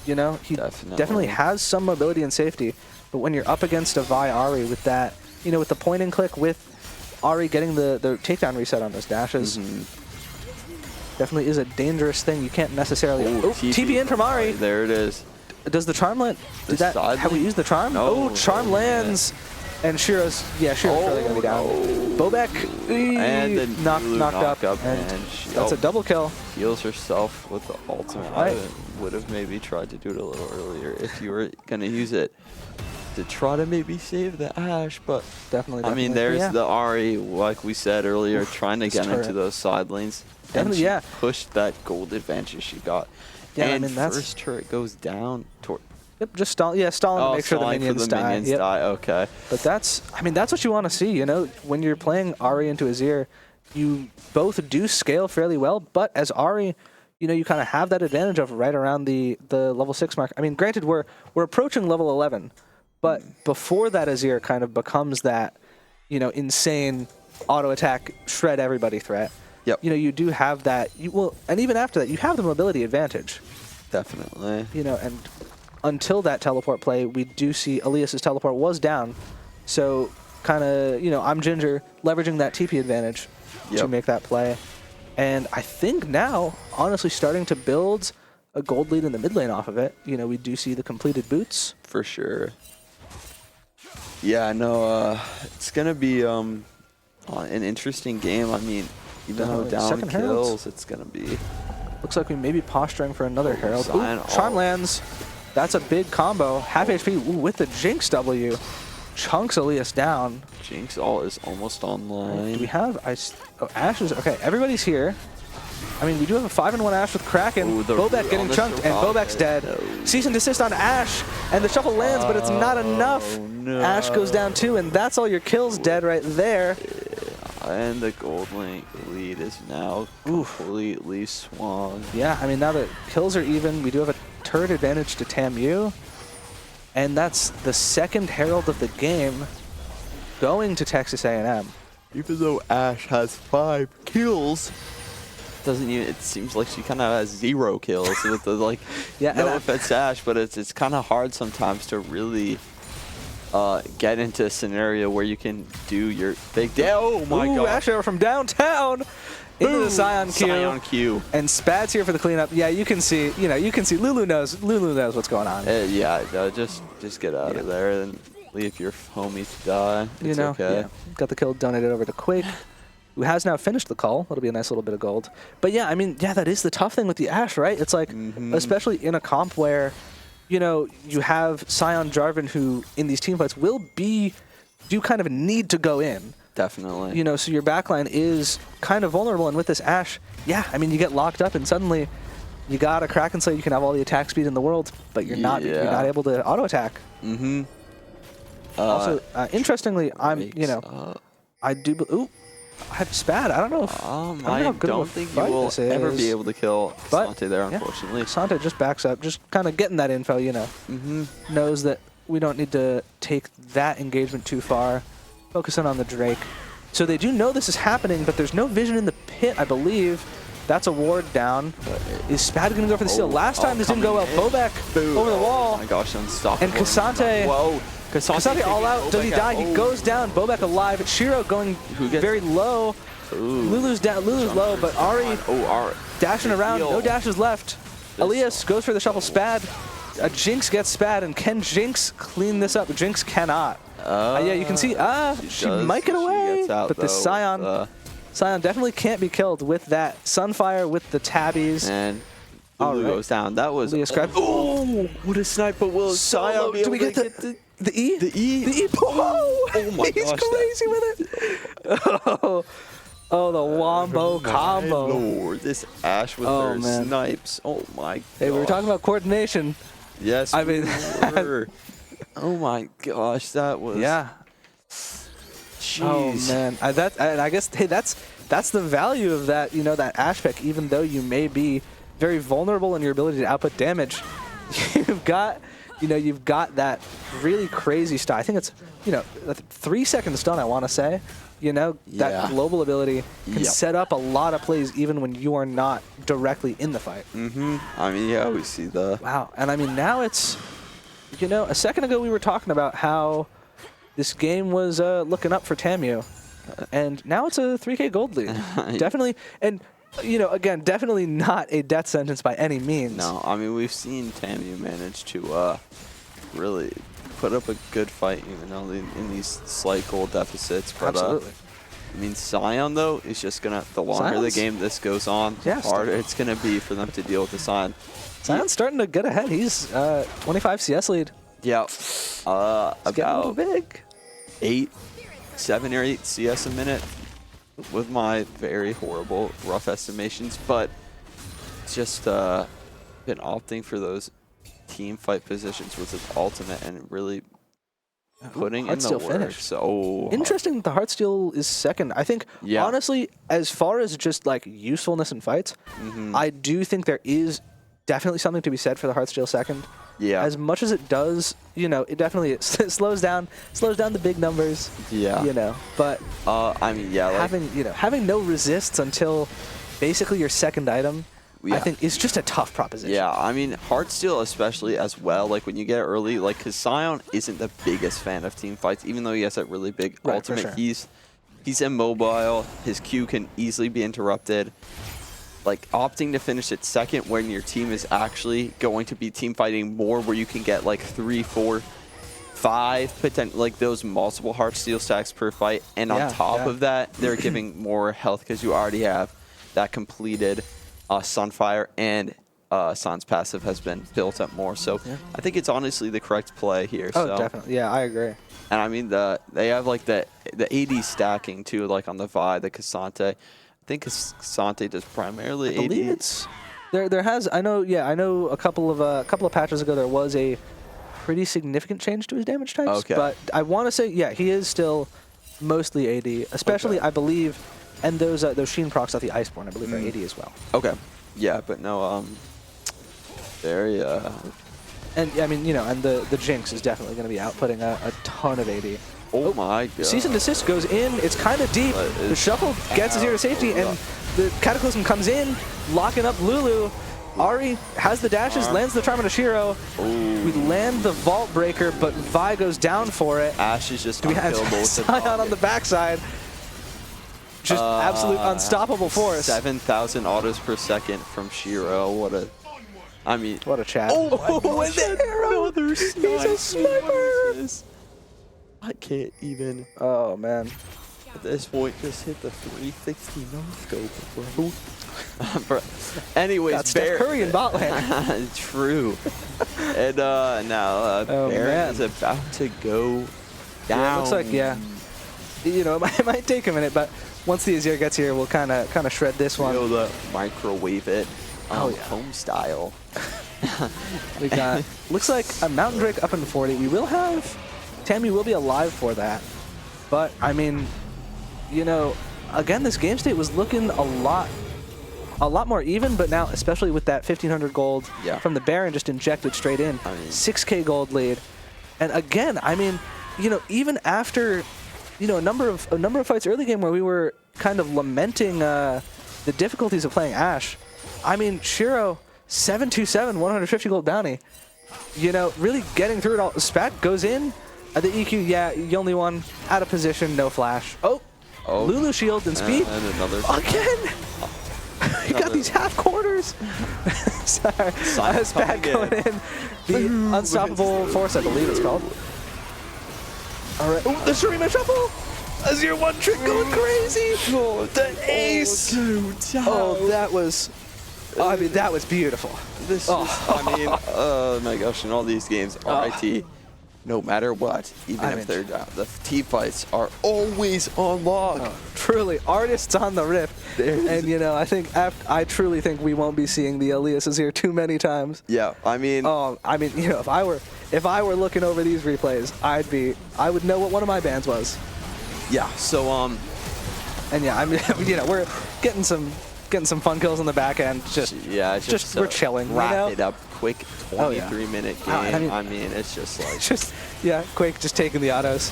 A: He definitely has some mobility and safety, but when you're up against a Vi Ari with that, with the point and click with Ari getting the takedown reset on those dashes. Definitely is a dangerous thing. You can't necessarily... TP in from Ari.
B: There it is.
A: Does the Charm land... Have we used the Charm?
B: No.
A: Charm lands. And Shira's... Yeah, Shira's really going to be down. Bobek
B: and then
A: knocked up. And that's a double kill.
B: Heals herself with the ultimate. I would have maybe tried to do it a little earlier if you were going to use it to try to maybe save the Ashe, but
A: definitely.
B: I mean, there's the Ari, like we said earlier, trying to get into those side lanes.
A: Definitely,
B: and she pushed that gold advantage she got.
A: Yeah,
B: and
A: I mean, that's
B: first turret goes down.
A: Yep, just stalling to make sure the minions die.
B: Okay.
A: But that's what you want to see. When you're playing Ari into Azir, you both do scale fairly well, but as Ari, you kind of have that advantage of right around the level 6 mark. I mean, granted, we're approaching level 11. But before that, Azir kind of becomes that, insane auto attack, shred everybody threat.
B: Yep.
A: You do have that. And even after that, you have the mobility advantage.
B: Definitely.
A: And until that teleport play, we do see Elias's teleport was down. So kind of, I'm Ginger, leveraging that TP advantage to make that play. And I think now, honestly, starting to build a gold lead in the mid lane off of it. We do see the completed boots.
B: For sure. Yeah, no, it's going to be an interesting game. I mean, even though down kills, Heralds. It's going to be...
A: Looks like we may be posturing for another Herald. Charm lands. That's a big combo. Half HP with the Jinx W. Chunks Elias down.
B: Jinx is almost online.
A: Do we have... Ashe is... Okay, everybody's here. I mean, we do have a 5-in-1 Ashe with Kraken. Bobek getting chunked, and Bobek's dead. Cease and desist on Ashe, and the shuffle lands, but it's not enough. No. Ashe goes down too, and that's all your kills dead right there.
B: And the gold link lead is now completely swung.
A: Yeah, I mean, now that kills are even, we do have a turret advantage to TAMU, and that's the second Herald of the game. going to Texas A&M.
B: Even though Ash has 5 kills, doesn't even, it seems like she kind of has 0 kills with the, like,
A: yeah,
B: no offense to Ash, but it's kind of hard sometimes to really get into a scenario where you can do your big day. Oh my god.
A: Ash arrow from downtown into the Scion Q.
B: Scion Q.
A: And Spad's here for the cleanup. Yeah, you can see, Lulu knows what's going on.
B: Yeah, no, just get out of there and leave your homies to die. It's okay.
A: Yeah. Got the kill donated over to Quake, who has now finished the call. That'll be a nice little bit of gold. But yeah, I mean, yeah, that is the tough thing with the Ashe, right? It's like, especially in a comp where, you have Scion Jarvan, who in these team fights do kind of need to go in.
B: Definitely.
A: So your backline is kind of vulnerable, and with this Ashe, yeah, I mean, you get locked up, and suddenly you got a Kraken Slate. You can have all the attack speed in the world, but you're not able to auto attack. Also, interestingly, I do. Ooh, I have Spad. I don't know if
B: I don't think you will ever be able to kill Cassante there, unfortunately.
A: Cassante just backs up, just kind of getting that info. Knows that we don't need to take that engagement too far. Focusing on the Drake. So they do know this is happening, but there's no vision in the pit, I believe. That's a ward down. Is Spad going to go for the steal? Last time this didn't go well. Bobek over the wall.
B: Oh my gosh, unstoppable.
A: And Cassante.
B: Whoa.
A: Cassante all out. Does he die? He goes down. Bobek alive. Shiro going very low. Lulu's down. Lulu's low, but Ari dashing around. No dashes left. Elias goes for the shuffle. Spad. Jinx gets Spad, and can Jinx clean this up? Jinx cannot. Yeah, you can see, she might get away, but the Scion definitely can't be killed with that Sunfire, with the tabbies.
B: And Lulu goes down. That was,
A: oh,
B: what a snipe, but will Scion be able
A: to get the E?
B: The E?
A: The E,
B: oh my
A: he's
B: gosh.
A: Crazy with it. Oh, the wombo combo.
B: Lord, this Ashe with her snipes. Oh my god.
A: Hey, we were talking about coordination.
B: Yes,
A: I mean,
B: oh my gosh, that was...
A: Yeah.
B: Jeez.
A: Oh man, I guess that's the value of that. That Ashe pick. Even though you may be very vulnerable in your ability to output damage, you've got that really crazy stun. I think it's a 3-second stun. I want to say. That global ability can set up a lot of plays even when you are not directly in the fight.
B: I mean, yeah, we see the...
A: Wow. And I mean, now it's, a second ago we were talking about how this game was looking up for Tamu. And now it's a 3K gold lead. Definitely. And, again, definitely not a death sentence by any means.
B: No, I mean, we've seen Tamu manage to really put up a good fight, even though in these slight goal deficits. But,
A: absolutely.
B: I mean, Scion, though, is just going to, the longer the game this goes on, the harder it's going to be for them to deal with the Scion.
A: Scion's starting to get ahead. He's 25 CS lead.
B: Yeah.
A: About big.
B: 7 or 8 CS a minute with my very horrible rough estimations, but just been opting for those team fight positions with his ultimate and really putting in the work. So
A: interesting that the Heartsteel is second. I think, honestly, as far as just like usefulness in fights, I do think there is definitely something to be said for the Heartsteel second.
B: Yeah.
A: As much as it does, it definitely slows down the big numbers.
B: Yeah.
A: But
B: I mean, yeah,
A: having no resists until basically your second item. I think it's just a tough proposition.
B: Yeah, I mean, Heartsteel especially as well, like when you get early, like, because Scion isn't the biggest fan of team fights, even though he has that really big ultimate.
A: Sure.
B: He's immobile, his Q can easily be interrupted. Like, opting to finish it second when your team is actually going to be team fighting more, where you can get like 3, 4, 5, like those multiple Heartsteel stacks per fight, and on top of that, they're giving more health because you already have that completed Sunfire, and Sun's passive has been built up more. So I think it's honestly the correct play here.
A: Oh, definitely. Yeah, I agree.
B: And I mean, they have like the AD stacking too, like on the Vi, the Cassante. I think Cassante does primarily AD.
A: I believe it's there has I know a couple of patches ago there was a pretty significant change to his damage types.
B: Okay.
A: But I want to say he is still mostly AD, especially I believe. And those Sheen procs off the Iceborne, I believe, are 80 as well.
B: Okay. Yeah, but no, very,
A: And, I mean, and the Jinx is definitely going to be outputting a ton of 80.
B: Oh my god.
A: Cease and desist goes in. It's kind of deep. The shuffle gets us here to safety, and the Cataclysm comes in, locking up Lulu. Ari has the dashes, lands the Charm on Shiro. We land the Vault Breaker, but Vi goes down for it.
B: Ash is just
A: We had Scion on the backside. Just absolute unstoppable force.
B: 7,000 autos per second from Shiro. What a chat.
A: Oh my God, the arrow. He's a sniper.
B: I can't even.
A: Oh man.
B: At this point, just hit the 360 no-scope, bro. Anyways,
A: That's Steph Curry in bot lane.
B: True. And now Baron is about to go down.
A: Yeah, it looks like, you know, it might take a minute, but once the Azir gets here, we'll kind of shred this one.
B: We'll microwave it, home style.
A: We got, looks like a Mountain Drake up in 40. We will have, Tammy will be alive for that. But, I mean, you know, again, this game state was looking a lot more even, but now, especially with that 1,500 gold from the Baron just injected straight in, 6K gold lead. And again, I mean, you know, even after, you know, a number of fights early game where we were kind of lamenting the difficulties of playing Ashe, I mean, Shiro, 727, 150 gold bounty. You know, really getting through it all. Spec goes in. The EQ, yeah, you only won out of position, no flash. Oh, Lulu shield and speed.
B: And another.
A: Again! You got these half quarters. Sorry, Spec going in. The unstoppable force, I believe it's called. All right. Oh, the Shurima shuffle. Azir one trick going crazy. Oh, the ace. Oh, that was. I mean, that was beautiful.
B: This is, I mean, oh my gosh, in all these games, RIT, no matter what, even if they're down, the team fights are always on lock.
A: Truly, artists on the rift. And, you know, I truly think we won't be seeing the Elias's here too many times.
B: Yeah, I mean,
A: you know, if I were looking over these replays, I would know what one of my bands was.
B: Yeah, so,
A: and yeah, I mean, you know, we're getting some fun kills on the back end. Just we're chilling.
B: Wrap it up quick. 23-minute game. I mean, it's just like
A: Quake just taking the autos.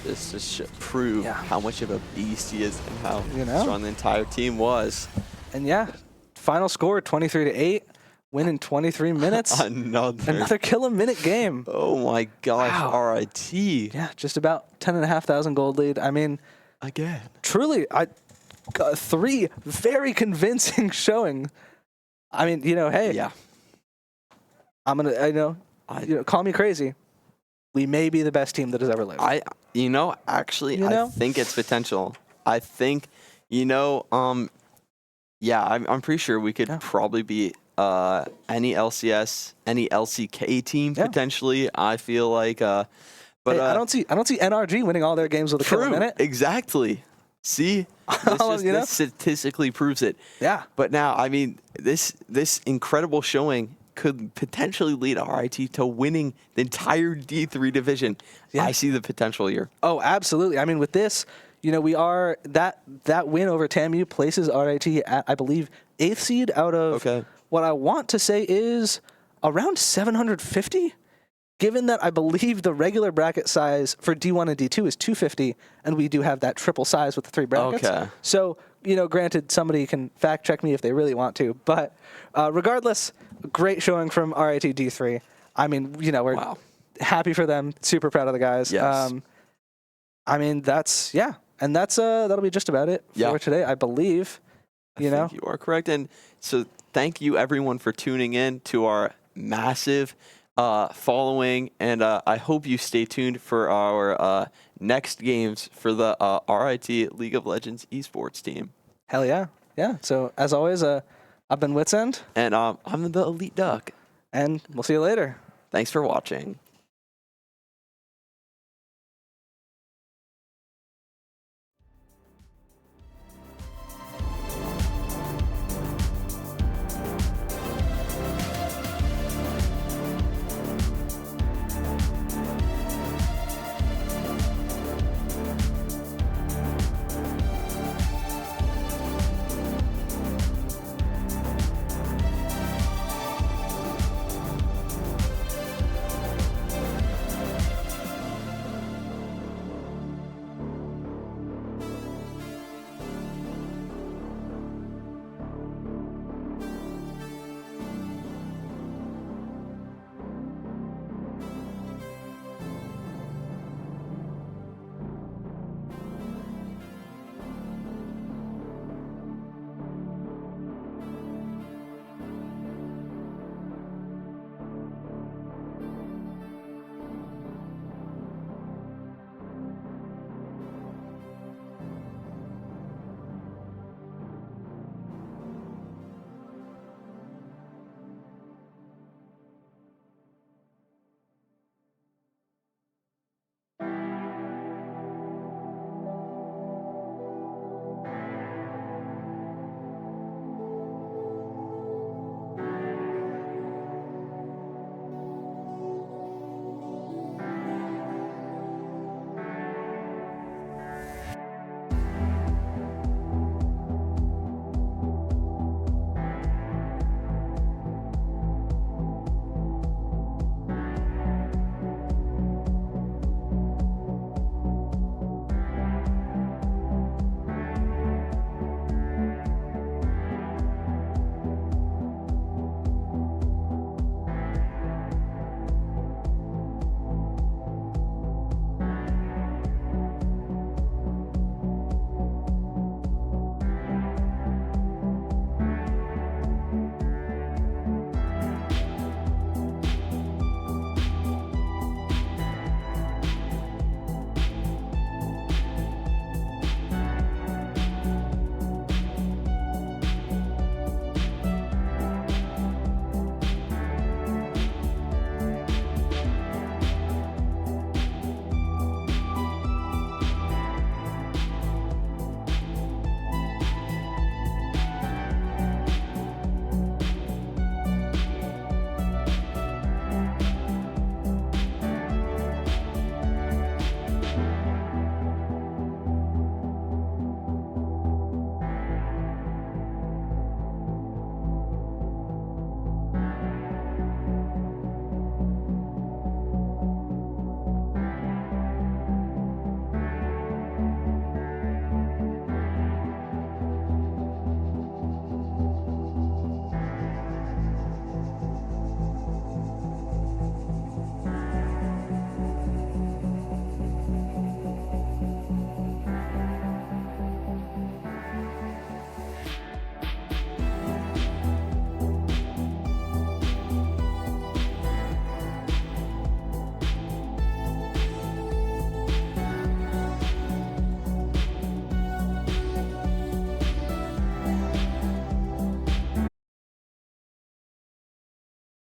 B: This just should prove how much of a beast he is and how strong the entire team was.
A: And final score 23-8. Win in 23 minutes. Another kill a minute game.
B: Oh my gosh, wow. RIT.
A: Yeah, just about 10,500 gold lead. I mean,
B: again,
A: truly, I got 3 very convincing showing. I mean, you know, hey, I'm gonna, call me crazy. We may be the best team that has ever lived.
B: I think it's potential. I think, I'm pretty sure we could probably be any LCS, any LCK team potentially. I feel like, but
A: hey, I don't see NRG winning all their games with a kill a minute.
B: Exactly. See, this statistically proves it. Yeah. But now, I mean, this incredible showing could potentially lead RIT to winning the entire D3 division. Yeah. I see the potential here.
A: Oh, absolutely. I mean, with this, we are that win over TAMU places RIT at, I believe, 8th seed out of what I want to say is around 750. Given that I believe the regular bracket size for D1 and D2 is 250, and we do have that triple size with the 3 brackets. Okay. So, granted, somebody can fact check me if they really want to, but regardless, great showing from RIT D3. I mean, we're happy for them, super proud of the guys. Yes. I mean, and that'll be just about it for today, I believe.
B: I think you are correct, and so thank you everyone for tuning in to our massive following, and I hope you stay tuned for our next games for the RIT League of Legends Esports team.
A: Hell yeah. Yeah. So as always, I've been Witsend.
B: And I'm the Elite Duck.
A: And we'll see you later.
B: Thanks for watching.